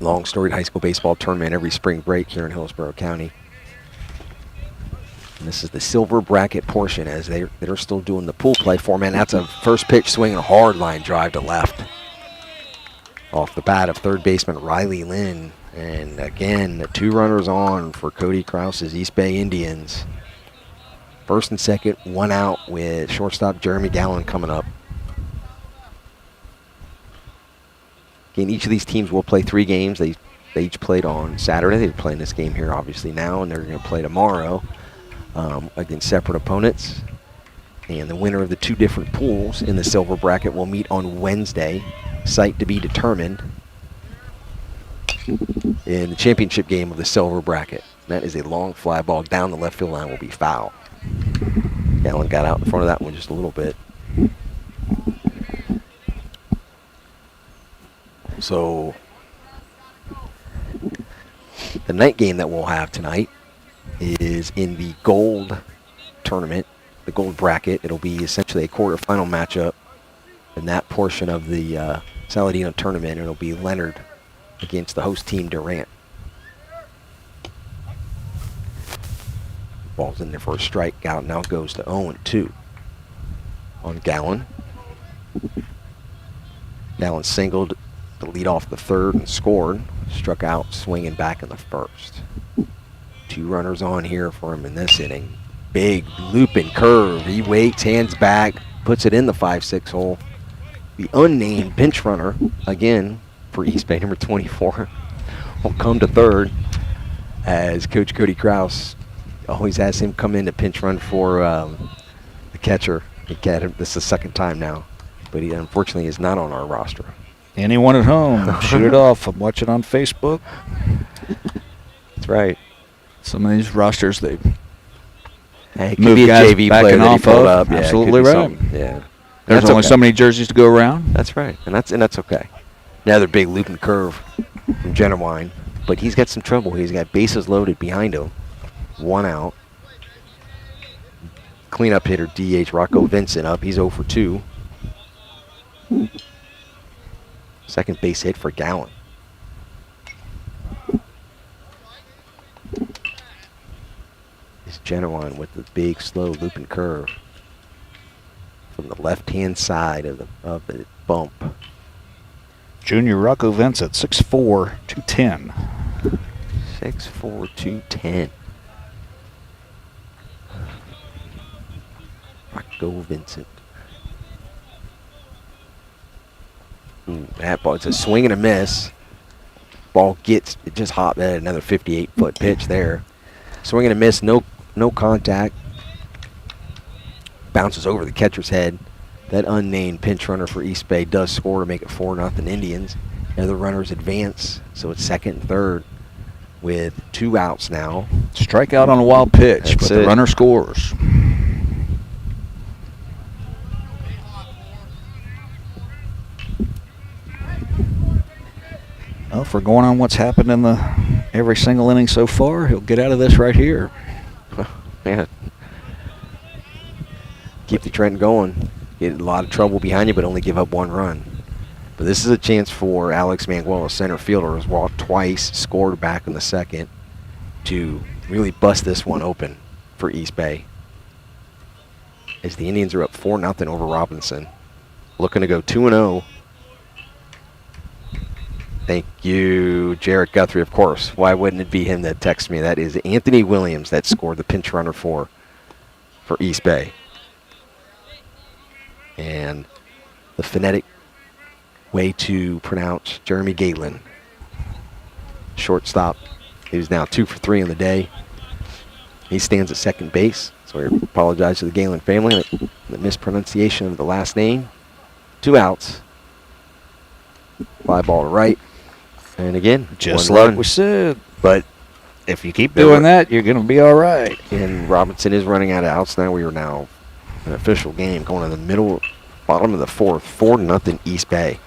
Long storied high school baseball tournament every spring break here in Hillsborough County. And this is the silver bracket portion, as they're still doing the pool play format. That's a first pitch swing and a hard line drive to left. Off the bat of third baseman Riley Lynn. And again, the 2 runners on for Cody Krause's East Bay Indians. First and second, 1 out with shortstop Jeremy Gallen coming up. Again, each of these teams will play 3 games. They each played on Saturday. They're playing this game here obviously now, and they're going to play tomorrow against separate opponents. And the winner of the 2 different pools in the silver bracket will meet on Wednesday, site to be determined, in the championship game of the silver bracket. That is a long fly ball down the left field line, will be foul. Gallen got out in front of that one just a little bit. So the night game that we'll have tonight is in the gold tournament, the gold bracket. It'll be essentially a quarterfinal matchup in that portion of the Saladino tournament. It'll be Leonard against the host team, Durant. Ball's in there for a strike. Out now goes to 0-2 on Gallen. Gallen singled to lead off the third and scored. Struck out swinging back in the first. 2 runners on here for him in this inning. Big looping curve. He waits, hands back, puts it in the 5-6 hole. The unnamed bench runner, again, for East Bay, number 24, will come to third, as Coach Cody Krause always has him come in to pinch run for the catcher. This is the second time now, but he unfortunately is not on our roster. Anyone at home, shoot it off. I'm watching on Facebook. That's right. Some of these rosters, they Hey, it could move be a guys JV backing player that he off pulled of. up. Yeah, it could Absolutely be right. something. Yeah. There's That's only okay. so many jerseys to go around. That's right, and that's okay. Another big looping curve from Genuine, but he's got some trouble. He's got bases loaded behind him. 1 out. Cleanup hitter DH Rocco Vincent up. He's 0 for 2. Second base hit for Gallen. It's Genuine with the big slow looping curve from the left-hand side of the bump. Junior Rocco Vincent, 6'4", 210. 6'4", 210. Rocco Vincent. That ball, it's a swing and a miss. Ball gets, it just hopped at another 58-foot pitch there. Swing and a miss, no contact. Bounces over the catcher's head. That unnamed pinch runner for East Bay does score to make it 4-0 Indians. The other runners advance, so it's second and third with 2 outs now. Strikeout on a wild pitch, That's but the it. runner scores. Well, if we're going on what's happened in every single inning so far, he'll get out of this right here. Yeah. Keep the trend going. Get a lot of trouble behind you, but only give up 1 run. But this is a chance for Alex Manguel, a center fielder, who's walked twice, scored back in the second, to really bust this one open for East Bay. As the Indians are up 4-0 over Robinson. Looking to go 2-0. Thank you, Jarrett Guthrie, of course. Why wouldn't it be him that texted me? That is Anthony Williams that scored the pinch runner for East Bay. And the phonetic way to pronounce Jeremy Gatelin. Shortstop. He was now 2 for 3 on the day. He stands at second base, so we apologize to the Galen family. The mispronunciation of the last name. 2 outs. Fly ball to right. And again, Just one like run. we said. But If you keep doing that, you're going to be all right. and Robinson is running out of outs now. We are now an official game going to the bottom of the 4th, 4-0 East Bay.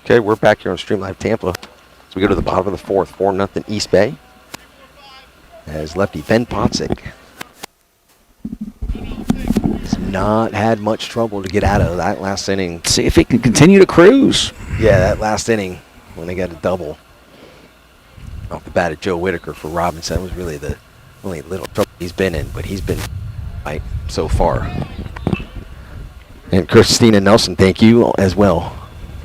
Okay, we're back here on Stream Live Tampa. So we go to the bottom of the 4th, 4-0 East Bay. As lefty Ben Potzik has not had much trouble to get out of that last inning. See if he can continue to cruise. Yeah, that last inning when they got a double off the bat of Joe Whitaker for Robinson. That was really the only little trouble he's been in, but he's been right so far. And Christina Nelson, thank you as well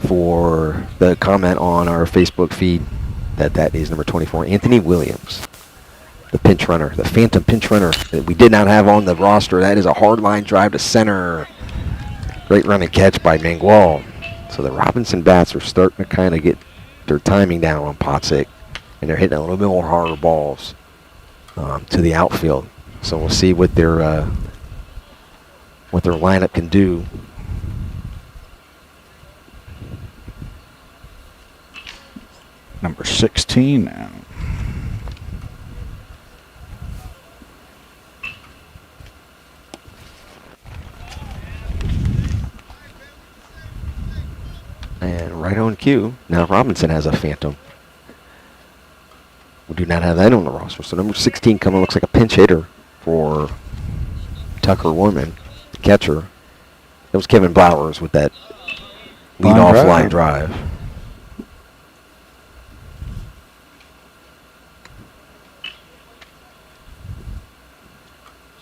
for the comment on our Facebook feed that is number 24, Anthony Williams, the pinch runner, the phantom pinch runner that we did not have on the roster. That is a hard line drive to center. Great run and catch by Mangual. So the Robinson bats are starting to kind of get their timing down on Potzik, and they're hitting a little bit more harder balls to the outfield. So we'll see what their lineup can do. Number 16 now. And right on cue, now Robinson has a phantom. We do not have that on the roster. So number 16 coming looks like a pinch hitter for Tucker Woodman, the catcher. It was Kevin Blowers with that leadoff line drive.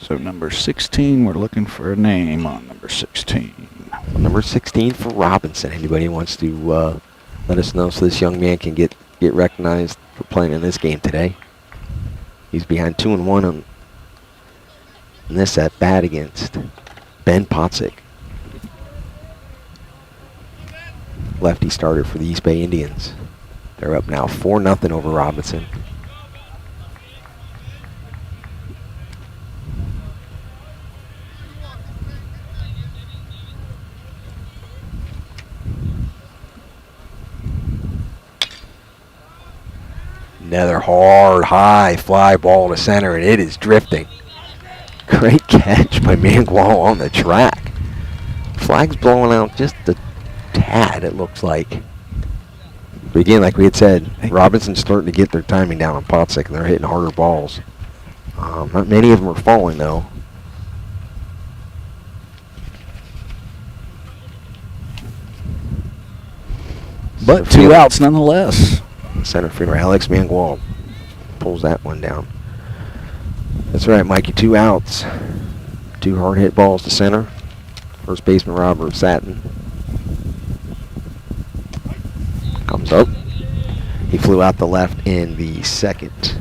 So number 16, we're looking for a name on number 16. Number 16 for Robinson. Anybody wants to let us know so this young man can get recognized for playing in this game today. He's behind 2-1 on this at bat against Ben Potzik. Lefty starter for the East Bay Indians. They're up now 4-0 over Robinson. Another hard, high fly ball to center, and it is drifting. Great catch by Mangual on the track. Flag's blowing out just a tad, it looks like. But again, like we had said, Robinson's starting to get their timing down on Potzik, and they're hitting harder balls. Not many of them are falling, though. But 2 outs nonetheless. Center fielder Alex Mangual pulls that one down. That's right, Mikey. 2 outs. 2 hard hit balls to center. First baseman Robert Satin comes up. He flew out the left in the second.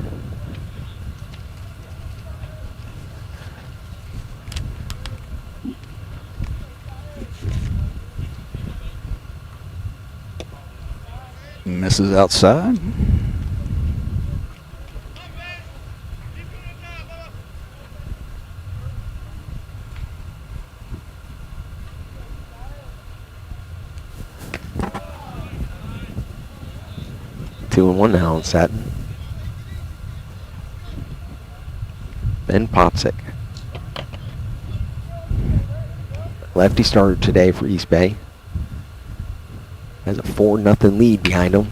Misses outside. Two and one now on Satin. Ben Popsick. Lefty starter today for East Bay. Has a 4-0 lead behind him.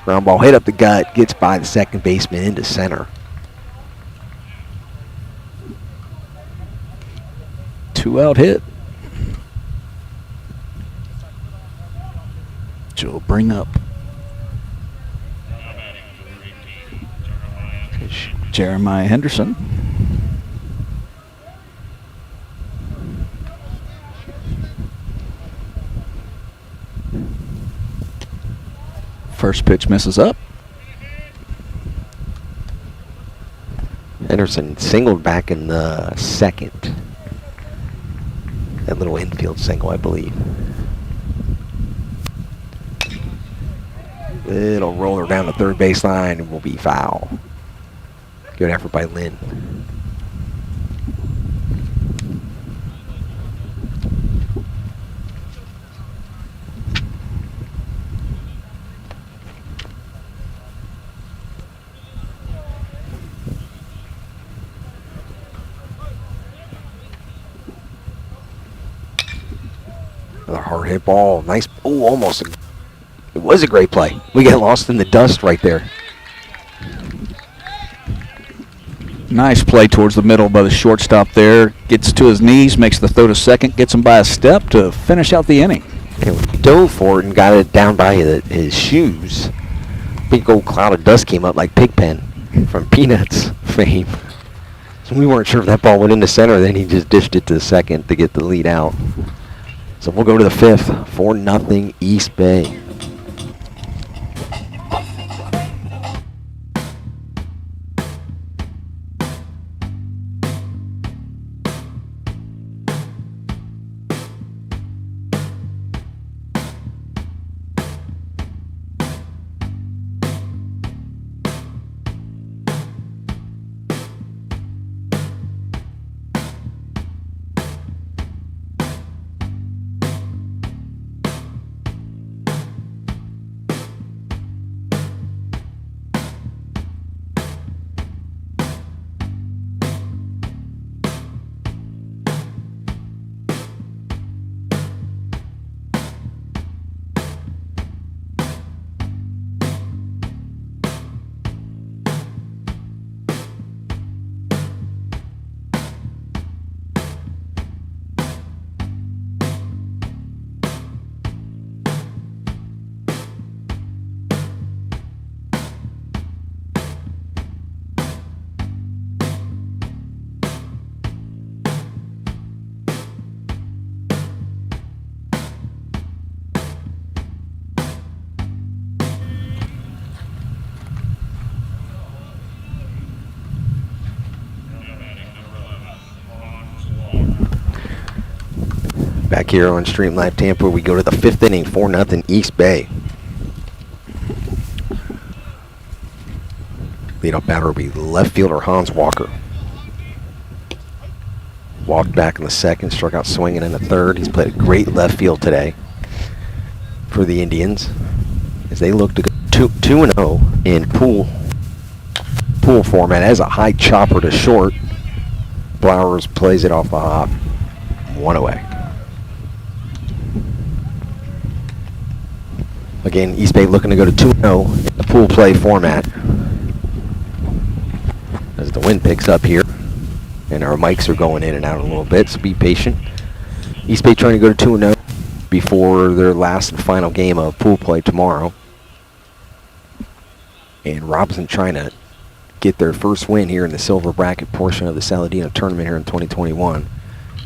Ground ball hit up the gut, gets by the second baseman into center. 2-out hit. Joe bring up Jeremiah Henderson. First pitch misses up. Henderson singled back in the second. That little infield single, I believe. Little roller down the third baseline and will be foul. Good effort by Lynn. Another hard hit ball. Nice. Oh, almost. It was a great play. We get lost in the dust right there. Nice play towards the middle by the shortstop there. Gets to his knees, makes the throw to second, gets him by a step to finish out the inning. And we dove for it and got it down by his shoes. Big old cloud of dust came up like Pigpen from Peanuts fame. So we weren't sure if that ball went into center. Then he just dished it to the second to get the lead out. So we'll go to the fifth. 4-0 East Bay. Back here on Stream Live Tampa, we go to the fifth inning, 4-0 East Bay. Leadoff batter will be left fielder Hans Walker. Walked back in the second, struck out swinging in the third. He's played a great left field today for the Indians as they look to go 2-0 in pool format. As a high chopper to short, Blowers plays it off the hop, one away. Again, East Bay looking to go to 2-0 in the pool play format. As the wind picks up here, and our mics are going in and out a little bit, so be patient. East Bay trying to go to 2-0 before their last and final game of pool play tomorrow. And Robinson trying to get their first win here in the silver bracket portion of the Saladino tournament here in 2021.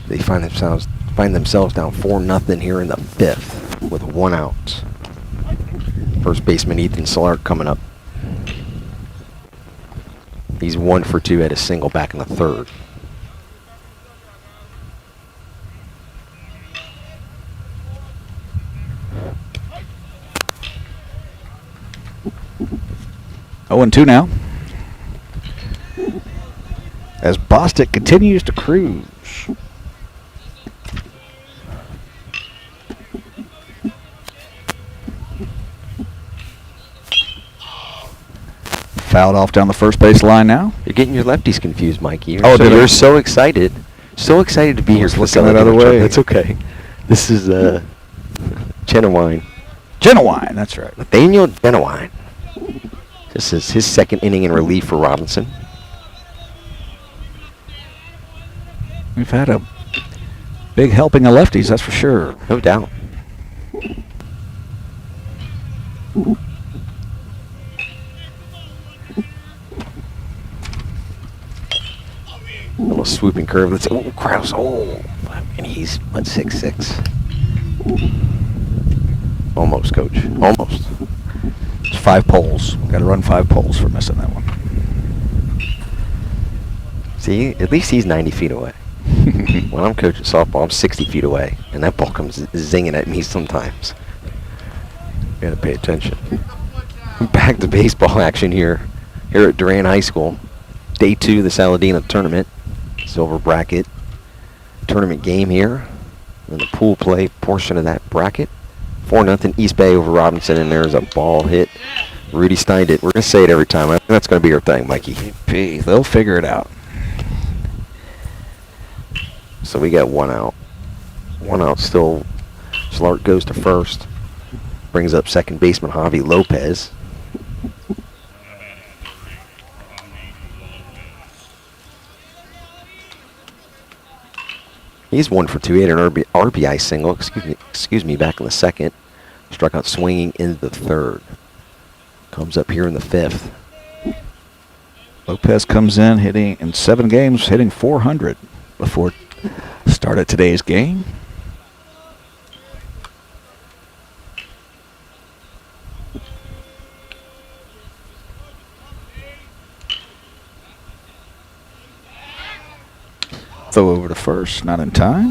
They find themselves down 4-0 here in the fifth with one out. First baseman Ethan Solart coming up. He's 1 for 2 at a single back in the third. 0-2 now. As Bostic continues to cruise. Fouled off down the first base line now. You're getting your lefties confused, Mikey. You're so excited. So excited to be here for the looking that other celebration. way. That's okay. This is Genowine. Genowine, that's right. Nathaniel Genowine. This is his second inning in relief for Robinson. We've had a big helping of lefties, that's for sure. No doubt. A little swooping curve. Let's. Oh, Krause. Oh, and he's what, 6'6". Almost, coach. Almost. It's 5 poles. Got to run 5 poles for missing that one. See, at least he's 90 feet away. When I'm coaching softball, I'm 60 feet away, and that ball comes zinging at me sometimes. Got to pay attention. Back to baseball action here at Durant High School. Day 2 of the Saladino tournament. Silver bracket tournament game here. In the pool play portion of that bracket. 4-0 East Bay over Robinson, and there's a ball hit. Rudy Stein it. We're going to say it every time. I think that's going to be our thing, Mikey. They'll figure it out. So we got 1 out. 1 out still. Slart goes to first. Brings up second baseman Javi Lopez. He's 1 for 2. He had an RBI single. Excuse me, back in the second. Struck out swinging in the third. Comes up here in the 5th. Lopez comes in hitting in 7 games, hitting .400 before start of today's game. Throw over to first, not in time.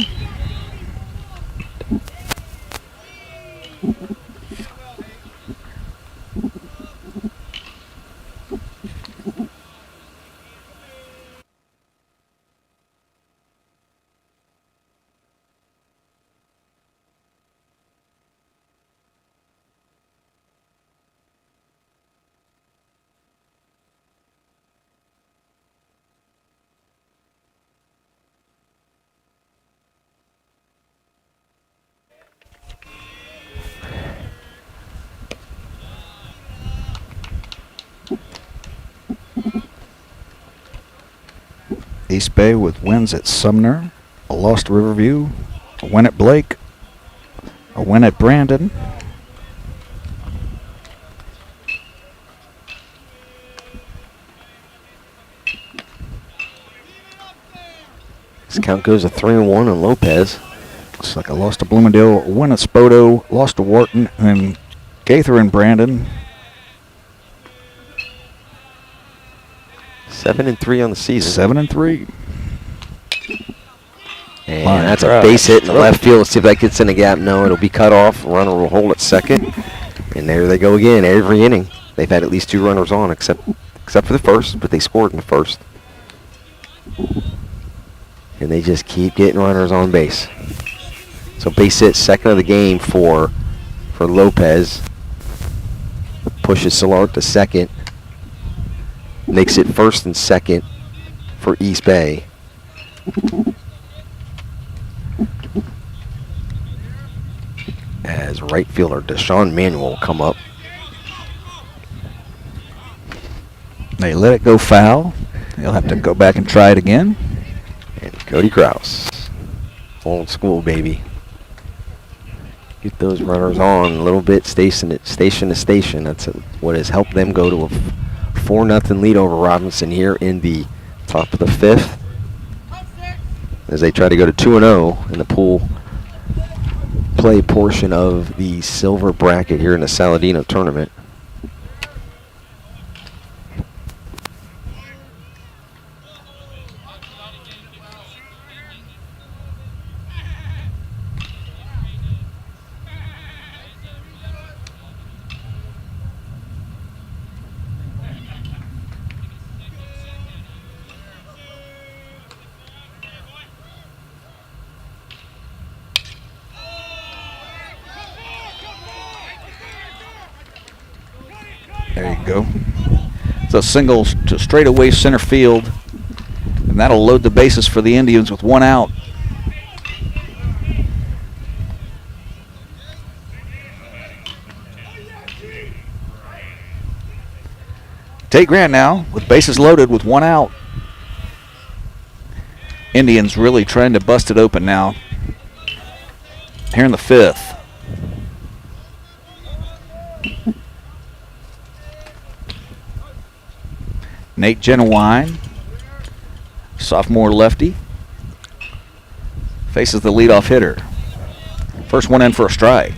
East Bay with wins at Sumner, a loss to Riverview, a win at Blake, a win at Brandon. This count goes to 3-1 on Lopez. Looks like a loss to Bloomingdale, a win at Spoto, lost to Wharton, and Gaither and Brandon. 7-3 on the season. 7-3. And Line that's a drive. base hit in the left field. Let's see if that gets in the gap. No, it'll be cut off. Runner will hold at second. And there they go again. Every inning, they've had at least 2 runners on, except for the first, but they scored in the first. And they just keep getting runners on base. So base hit, second of the game for Lopez. Pushes Solart to second. Makes it first and second for East Bay. As right fielder Deshaun Manuel will come up. They let it go foul. They'll have to go back and try it again. And Cody Krause. Old school, baby. Get those runners on a little bit, station to station. That's what has helped them go to a 4-0 lead over Robinson here in the top of the 5th. As they try to go to 2-0 in the pool play portion of the silver bracket here in the Saladino tournament. go. It's a single to straightaway center field, and that'll load the bases for the Indians with 1 out. Tate Grant now with bases loaded with 1 out. Indians really trying to bust it open now here in the 5th. Nate Genowine, sophomore lefty, faces the leadoff hitter. First one in for a strike.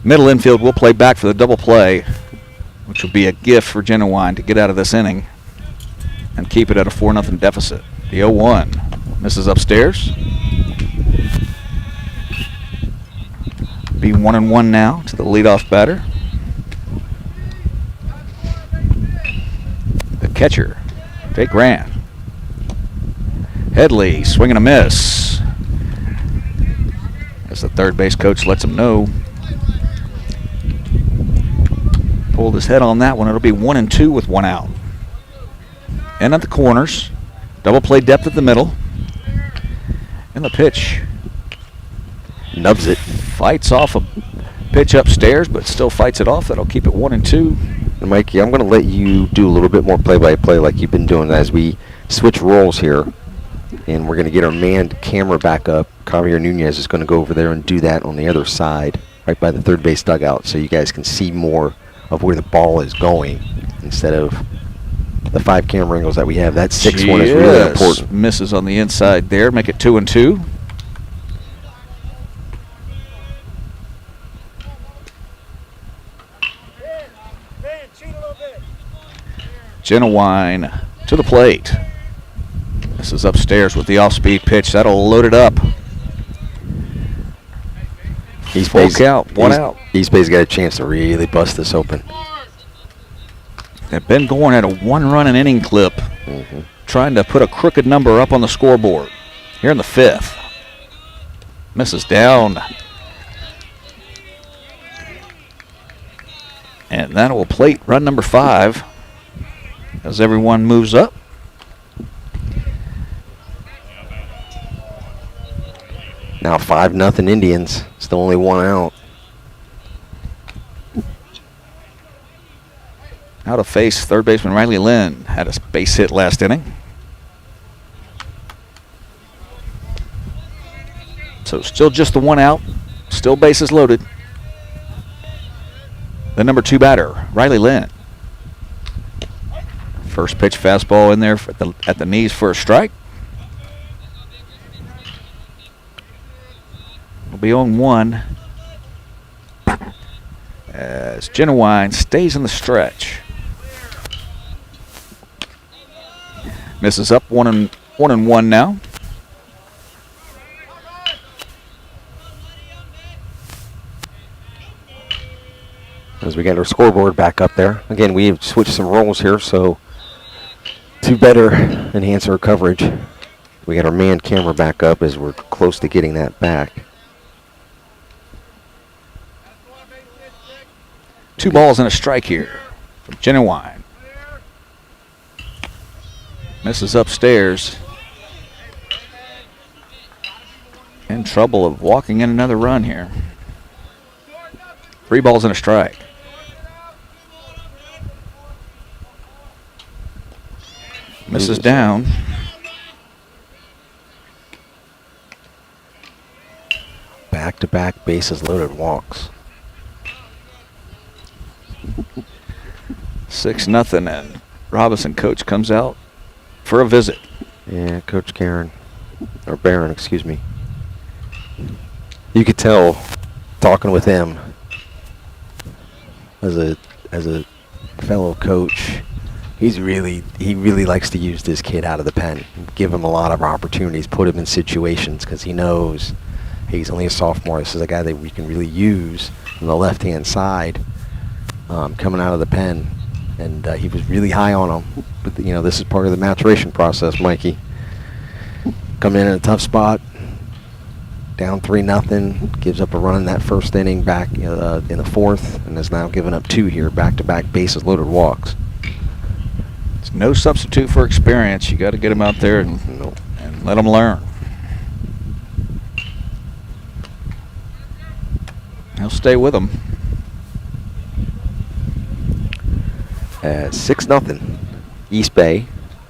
Middle infield will play back for the double play, which will be a gift for Genowine to get out of this inning and keep it at a 4-0 deficit. The 0-1 misses upstairs. Be 1-1 now to the leadoff batter. The catcher, Tate Grant. Headley swinging a miss. As the third base coach lets him know. Pulled his head on that one. It'll be 1-2 with 1 out. And at the corners, double play depth at the middle. And the pitch. Nubs it. Fights off a pitch upstairs, but still fights it off. That'll keep it 1-2. And Mikey, I'm going to let you do a little bit more play-by-play like you've been doing as we switch roles here. And we're going to get our manned camera back up. Javier Nunez is going to go over there and do that on the other side, right by the third base dugout, so you guys can see more of where the ball is going instead of the 5 camera angles that we have. That 6th one is really important. Misses on the inside there, make it 2-2. Genowine to the plate. This is upstairs with the off-speed pitch. That'll load it up. East Full Bay's count, 1 out. East Bay's got a chance to really bust this open. They've been going at a 1-run an inning clip, trying to put a crooked number up on the scoreboard. Here in the 5th. Misses down. And that will plate run number 5 as everyone moves up. Now 5-0 Indians. Still only 1 out. Now to face third baseman Riley Lynn. Had a base hit last inning. So still just the 1 out. Still bases loaded. The number 2 batter, Riley Lynn. First pitch fastball in there at the knees for a strike. Will be on 1 as Genowine stays in the stretch. Misses up 1-1 now. As we get our scoreboard back up there. Again, we've switched some roles here, so to better enhance our coverage, we got our manned camera back up as we're close to getting that back. 2 balls and a strike here from Genowine. Misses upstairs. In trouble of walking in another run here. 3 balls and a strike. Misses down. Back-to-back bases loaded walks. 6-0, and Robinson coach comes out for a visit. Yeah, Coach Barron, excuse me. You could tell talking with him as a fellow coach, he really likes to use this kid out of the pen, give him a lot of opportunities, put him in situations because he knows he's only a sophomore. This is a guy that we can really use on the left-hand side coming out of the pen. And he was really high on him. But, this is part of the maturation process, Mikey. Coming in a tough spot. down 3-0, gives up a run in that first inning back in the fourth, and has now given up 2 here, back-to-back bases loaded walks. It's no substitute for experience. You got to get them out there and let them learn. He'll stay with them. 6-0. East Bay,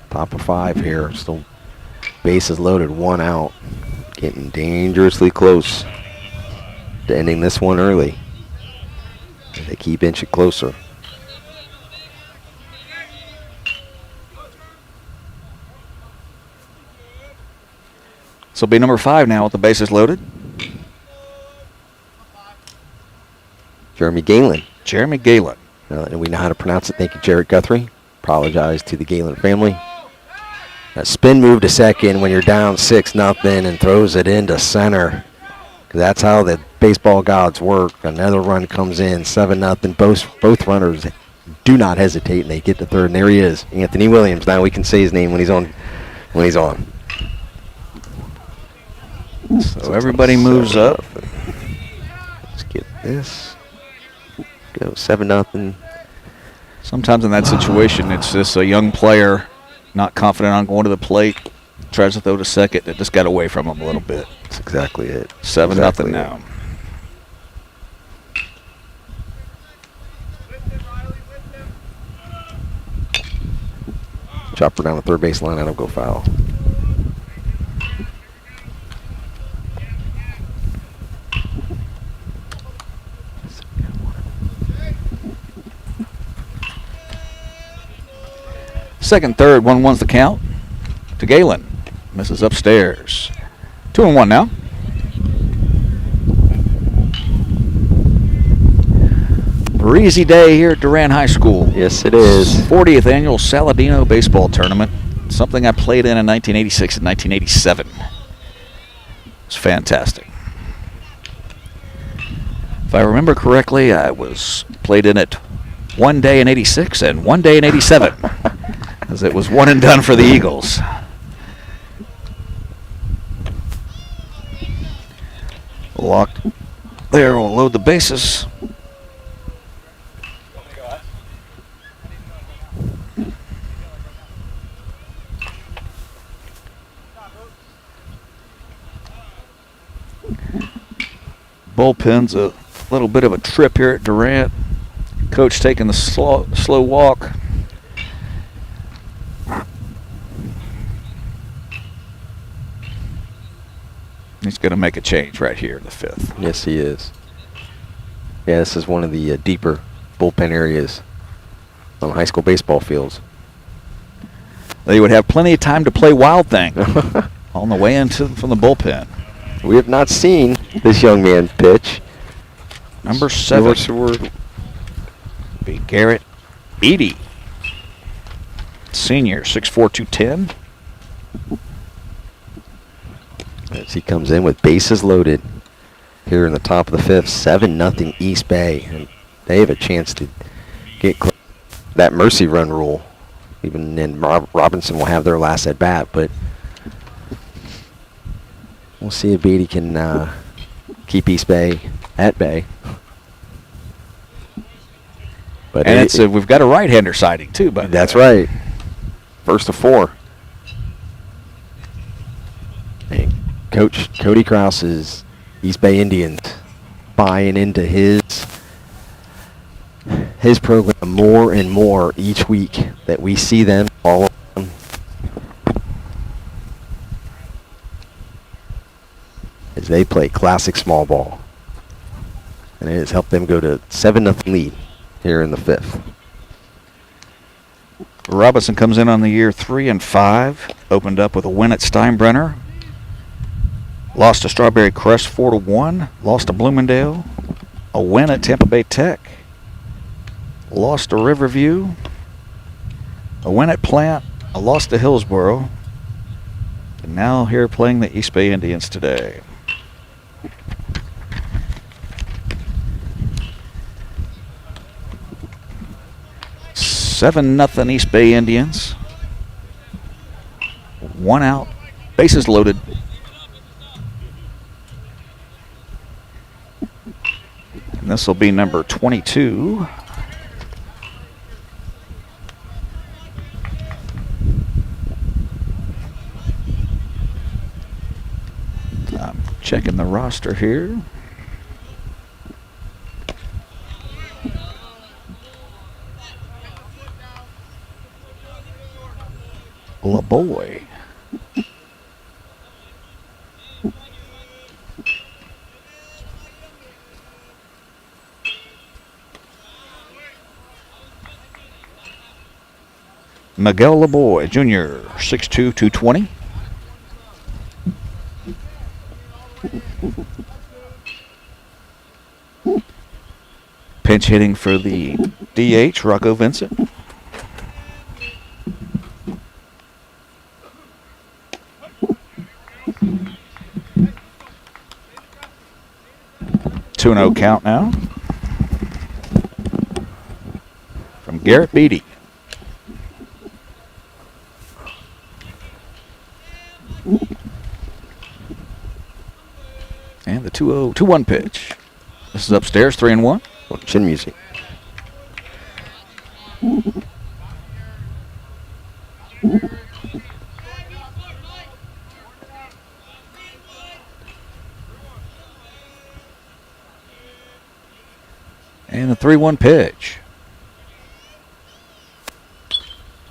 top of 5 here. Still bases loaded, 1 out. Getting dangerously close to ending this one early. They keep inching closer. This will be number 5 now with the bases loaded. Jeremy Galen. Jeremy Galen. And we know how to pronounce it. Thank you, Jarrett Guthrie. Apologize to the Galen family. A spin move to second when you're down 6-0 and throws it into center. That's how the baseball gods work. Another run comes in, 7-0. Both runners do not hesitate, and they get to third. And there he is, Anthony Williams. Now we can say his name when he's on. So everybody moves up. Let's get this. Go 7-0. Sometimes in that situation, it's just a young player not confident on going to the plate, tries to throw to second. It just got away from him a little bit. That's exactly it. 7-0 now. Chopper down the third base line. That'll go foul. Second, third, 1-1's the count to Galen. Misses upstairs. 2-1 now. Breezy day here at Durant High School. Yes, it is. 40th annual Saladino baseball tournament. Something I played in 1986 and 1987. It's fantastic. If I remember correctly, I was played in it one day in 86 and one day in 87. As it was one and done for the Eagles. Locked there, we'll load the bases. Bullpen's a little bit of a trip here at Durant. Coach taking the slow walk. He's going to make a change right here in the 5th. Yes, he is. Yeah, this is one of the deeper bullpen areas on high school baseball fields. They would have plenty of time to play Wild Thing on the way into from the bullpen. We have not seen this young man pitch. Number 7 be Garrett Beatty. Senior, 6'4", 210. As he comes in with bases loaded here in the top of the 5th, 7-0 East Bay. And they have a chance to get close to that mercy run rule. Even then, Robinson will have their last at bat, but we'll see if Beatty can keep East Bay at bay. But and we've got a right-hander sighting too. But that's right. First of 4. And Coach Cody Krause's East Bay Indians buying into his program more and more each week that we see them all around. As they play classic small ball. And it has helped them go to 7-0 lead here in the 5th. Robinson comes in on the year 3 and 5. Opened up with a win at Steinbrenner. Lost to Strawberry Crest 4-1. Lost to Bloomingdale. A win at Tampa Bay Tech. Lost to Riverview. A win at Plant. A loss to Hillsboro. And now here playing the East Bay Indians today. $7-0 East Bay Indians. 1 out. Bases loaded. And this will be number 22. I'm checking the roster here. LaBoy. Miguel LaBoy, Jr., 6'2", 220. Pinch hitting for the DH, Rocco Vincent. Two 2-0 count now from Garrett Beatty. And the 2-1 pitch. This is upstairs, 3-1. Chin music. And the 3-1 pitch.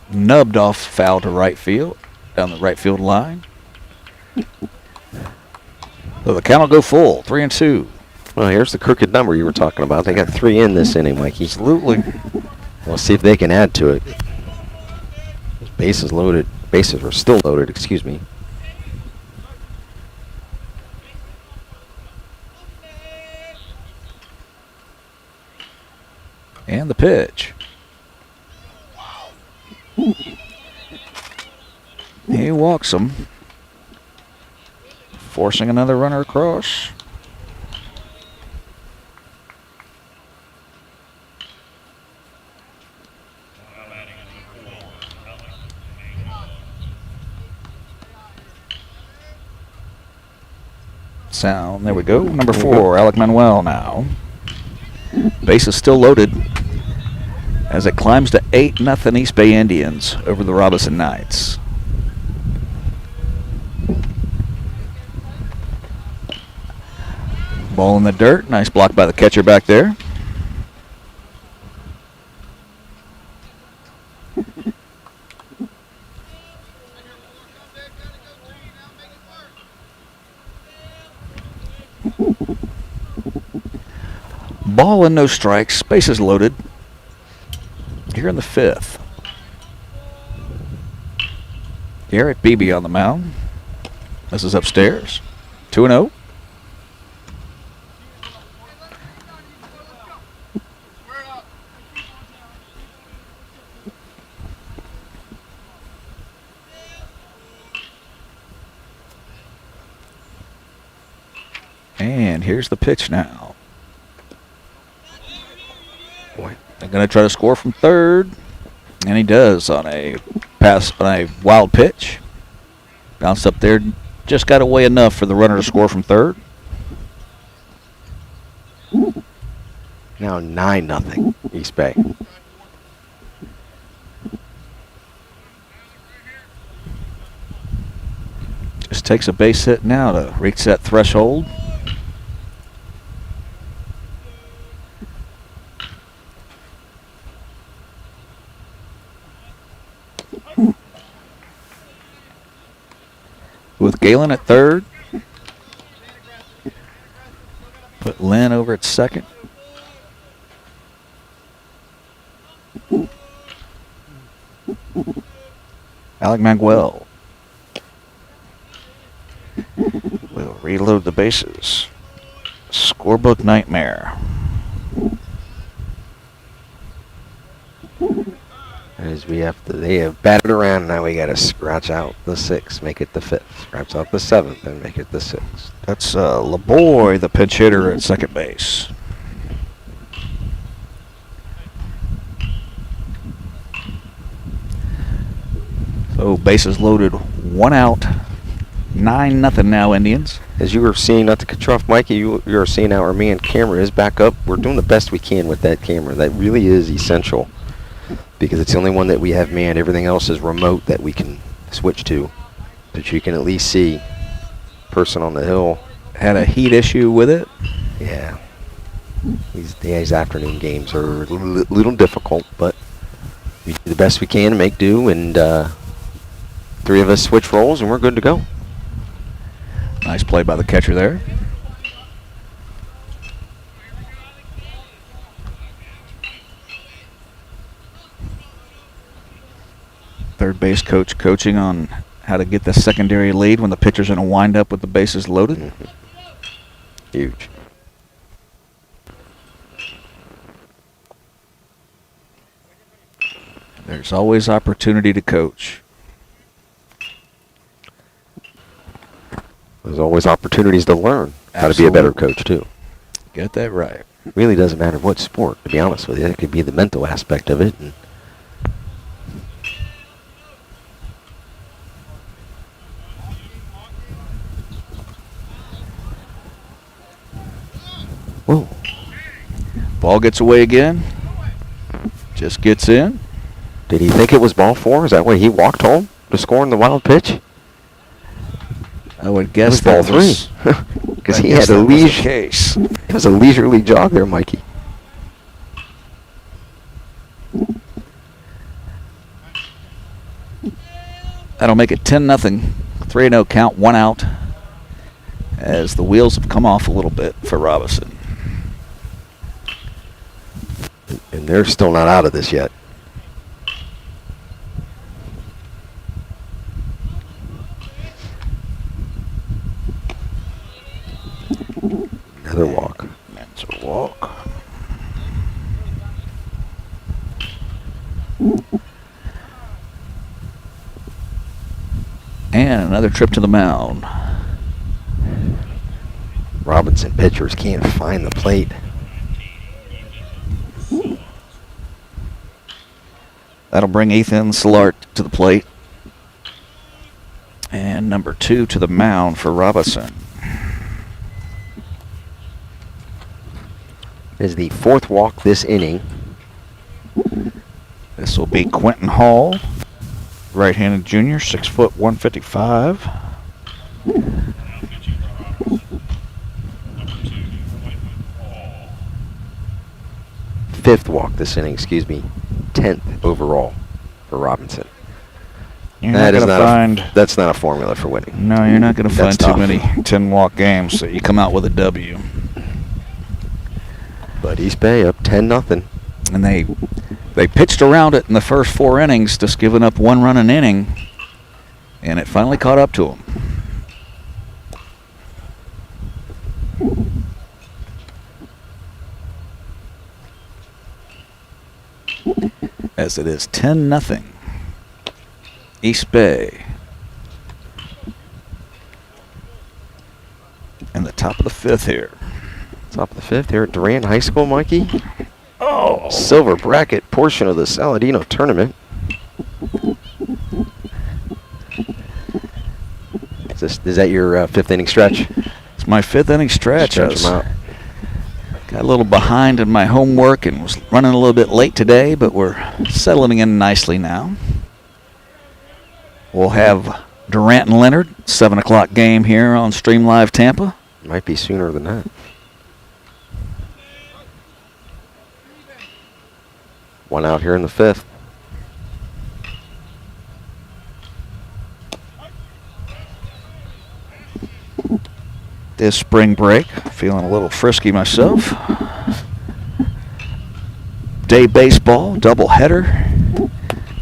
Nubbed off, foul to right field, down the right field line. So the count will go full, 3-2. Well, here's the crooked number you were talking about. They got 3 in this inning, Mikey. Absolutely. We'll see if they can add to it. Bases loaded. Bases are still loaded, excuse me. And the pitch. He walks him. Forcing another runner across. Sound, there we go. Number 4, Alec Manuel now. Base is still loaded as it climbs to 8-0 East Bay Indians over the Robinson Knights. Ball in the dirt. Nice block by the catcher back there. Ball and no strikes. Bases loaded. Here in the 5th. Garrett Beebe on the mound. This is upstairs. 2-0. And here's the pitch now. Boy, they're going to try to score from third. And he does on a pass, on a wild pitch. Bounced up there, just got away enough for the runner to score from third. Now 9-0 East Bay. Just takes a base hit now to reach that threshold. With Galen at third. Put Lynn over at second. Alec Manuel will reload the bases. Scorebook nightmare. As they have batted around, now we got to scratch out the 6th, make it the 5th. Scratch out the 7th, and make it the 6th. That's LaBoy, the pinch hitter at second base. So bases loaded, 1 out. 9-0 now, Indians. As you were seeing, not to cut you off, Mikey, you're seeing our man camera is back up. We're doing the best we can with that camera. That really is essential because it's the only one that we have manned. Everything else is remote that we can switch to, but you can at least see person on the hill. Had a heat issue with it. Yeah. These afternoon games are a little difficult, but we do the best we can to make do, and 3 of us switch roles, and we're good to go. Nice play by the catcher there. Third base coach coaching on how to get the secondary lead when the pitcher's in a windup with the bases loaded. Mm-hmm. Huge. There's always opportunity to coach. There's always opportunities to learn how to be a better coach, too. Get that right. Really doesn't matter what sport, to be honest with you. It could be the mental aspect of it. And whoa. Ball gets away again. Just gets in. Did he think it was ball 4? Is that why he walked home to score in the wild pitch? I would guess ball that was 3. Because I he guess had a that was the leash. case. It was a leisurely jog there, Mikey. That'll make it 10-0. 3-0 count, 1 out. As the wheels have come off a little bit for Robinson. And they're still not out of this yet. Another walk. That's a walk. And another trip to the mound. Robinson pitchers can't find the plate. That'll bring Ethan Szilard to the plate. And number 2 to the mound for Robinson. Is the 4th walk this inning. This will be Quentin Hall, right-handed junior, 6 foot 155. Fifth walk this inning, excuse me. 10th overall for Robinson. You're not going to find. That's not a formula for winning. No, you're not going to find That's too tough. many 10-walk games that you come out with a W. But East Bay up 10-0. And they pitched around it in the first 4 innings, just giving up 1 run an inning, and it finally caught up to them. As it is 10-0. East Bay. In the top of the 5th here. Top of the 5th here at Durant High School, Mikey. Oh! Silver bracket portion of the Saladino tournament. Is that your 5th inning stretch? It's my 5th inning stretch. Stretch 'em out. Got a little behind in my homework and was running a little bit late today, but we're settling in nicely now. We'll have Durant and Leonard, 7 o'clock game here on Stream Live Tampa. Might be sooner than that. 1 out here in the 5th. This spring break, feeling a little frisky myself. Day baseball, doubleheader.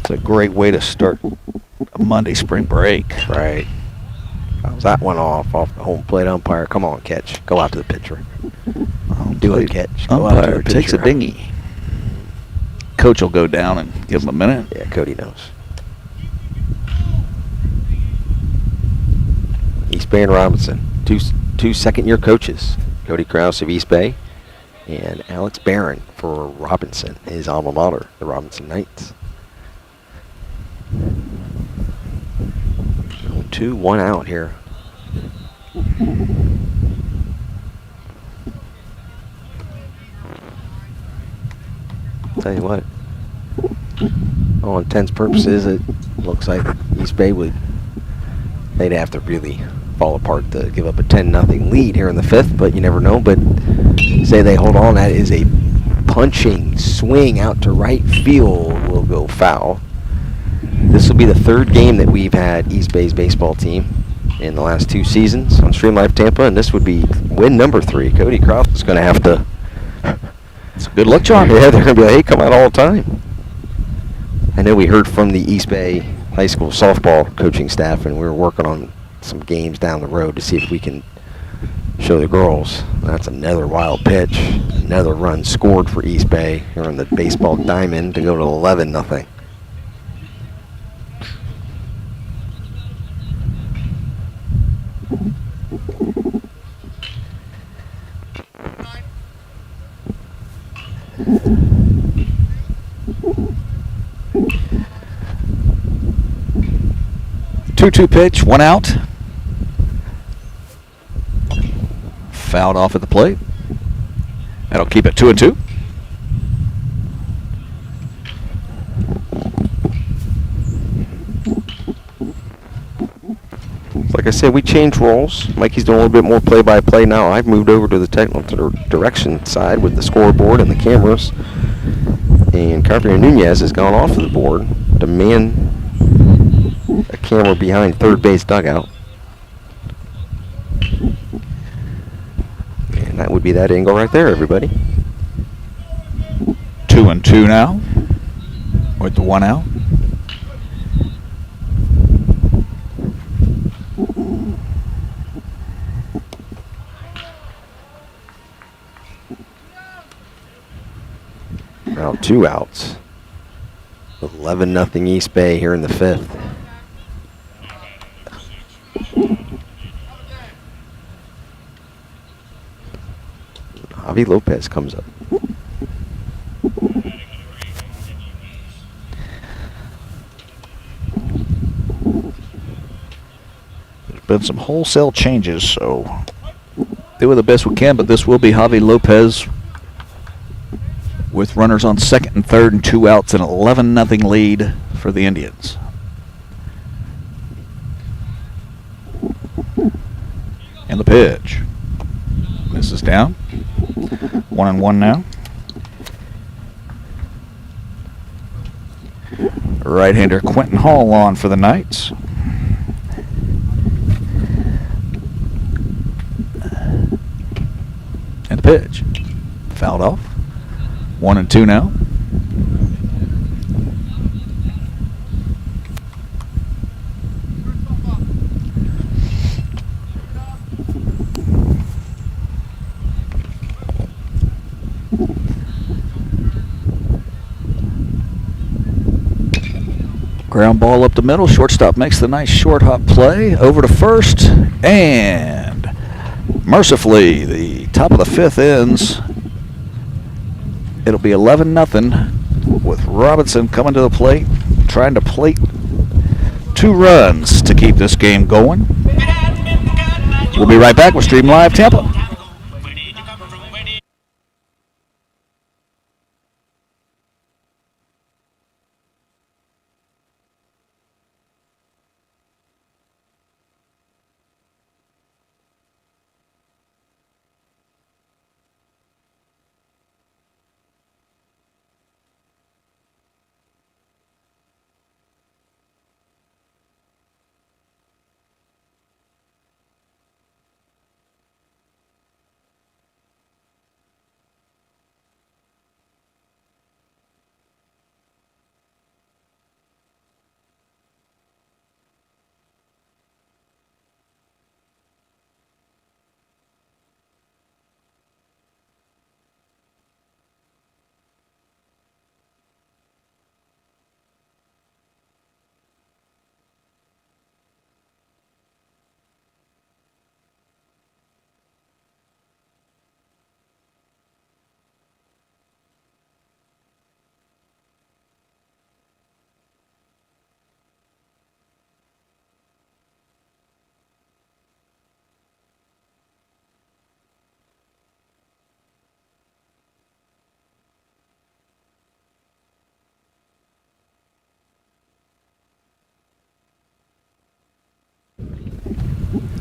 It's a great way to start a Monday spring break. Right. Fouls that one off the home plate umpire. Come on, catch. Go out to the pitcher. Do it, catch. Go out to Umpire the takes a pitcher. dinghy. Coach will go down and give him a minute. Yeah, Cody knows. East Bay and Robinson, two second-year coaches. Cody Krause of East Bay and Alex Barron for Robinson, his alma mater, the Robinson Knights. 2-1 out here tell you what. All intents and purposes, it looks like East Bay they'd have to really fall apart to give up a 10-0 lead here in the fifth, but you never know. But say they hold on, that is a punching swing out to right field will go foul. This will be the third game that we've had East Bay's baseball team in the last 2 seasons on Stream Live Tampa, and this would be win number 3. Cody Kraus is going to have to. It's a good look, John. Yeah, they're going to be like, hey, come out all the time. I know we heard from the East Bay High School softball coaching staff, and we were working on some games down the road to see if we can show the girls. That's another wild pitch. Another run scored for East Bay here on the baseball diamond to go to 11-0. Two pitch, 1 out. Fouled off at the plate. That'll keep it 2-2. Like I said, we changed roles. Mikey's doing a little bit more play-by-play now. I've moved over to the technical direction side with the scoreboard and the cameras. And Carpenter Nunez has gone off of the board to man a camera behind third base dugout. And that would be that angle right there, everybody. 2-2 now with the 1 out. Now 2 outs. 11-0 East Bay here in the fifth. Javi Lopez comes up. There's been some wholesale changes, so doing the best we can, but this will be Javi Lopez with runners on second and third and 2 outs, an 11-0 lead for the Indians. And the pitch. This is down. 1-1 now. Right-hander Quentin Hall on for the Knights. And the pitch. Fouled off. 1-2 now. Ground ball up the middle. Shortstop makes the nice short hop play. Over to first. And mercifully, the top of the fifth ends. It'll be 11-0 with Robinson coming to the plate, trying to plate 2 runs to keep this game going. We'll be right back with Stream Live Tampa.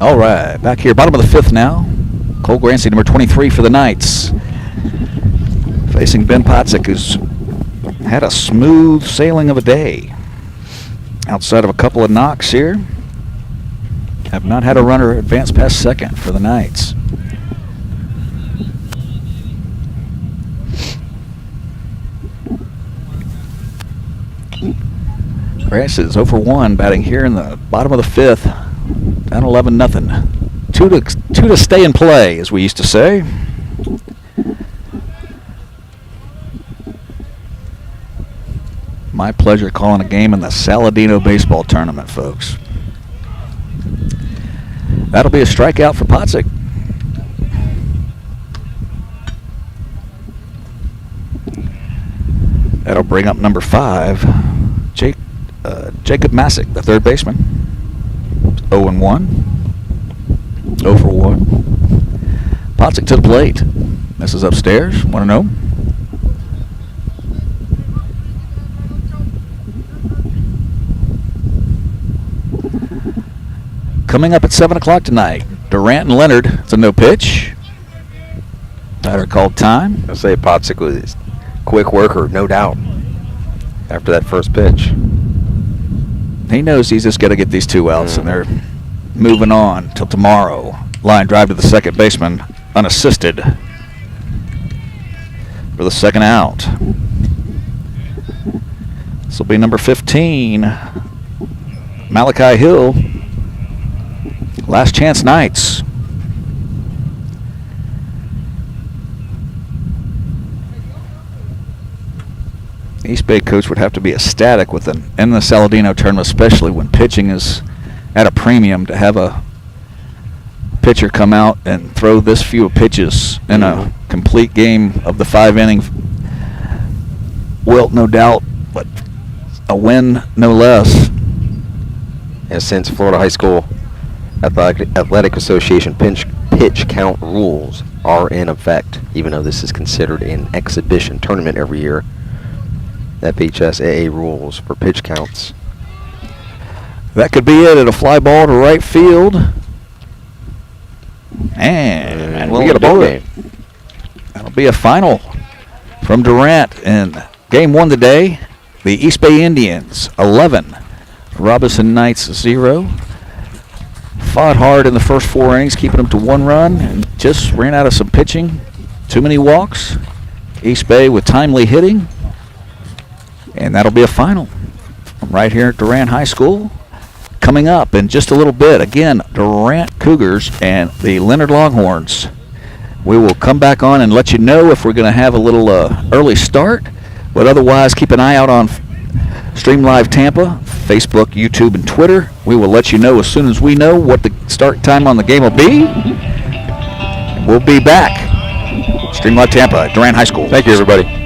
All right, back here, bottom of the 5th now. Cole Grancy, number 23 for the Knights. Facing Ben Potzik, who's had a smooth sailing of a day. Outside of a couple of knocks here. Have not had a runner advance past second for the Knights. Grass is 0 for 1, batting here in the bottom of the 5th. Down 11-0. Two to stay and play, as we used to say. My pleasure calling a game in the Saladino baseball tournament, folks. That'll be a strikeout for Potzik. That'll bring up number 5, Jacob Masick, the third baseman. 0-1. 0 for 1. Potzik to the plate. This is upstairs. 1-0. Coming up at 7 o'clock tonight, Durant and Leonard. It's a no pitch. Batter called time. I'll say Potzik was quick worker, no doubt, after that first pitch. He knows he's just got to get these 2 outs, and they're moving on till tomorrow. Line drive to the second baseman, unassisted for the second out. This will be number 15, Malachi Hill. Last chance Knights. The East Bay coach would have to be ecstatic with in the Saladino tournament, especially when pitching is at a premium, to have a pitcher come out and throw this few pitches in a complete game of the 5-inning wilt, no doubt, but a win no less. And since Florida High School Athletic Association pitch count rules are in effect, even though this is considered an exhibition tournament every year, FHSAA rules for pitch counts. That could be it at a fly ball to right field. And we get a ball game. That'll be a final from Durant in game 1 today. The East Bay Indians 11, Robinson Knights 0. Fought hard in the first 4 innings, keeping them to 1 run, and just ran out of some pitching. Too many walks. East Bay with timely hitting. And that'll be a final from right here at Durant High School. Coming up in just a little bit, again, Durant Cougars and the Leonard Longhorns. We will come back on and let you know if we're going to have a little early start. But otherwise, keep an eye out on Stream Live Tampa, Facebook, YouTube, and Twitter. We will let you know as soon as we know what the start time on the game will be. We'll be back. Stream Live Tampa at Durant High School. Thank you, everybody.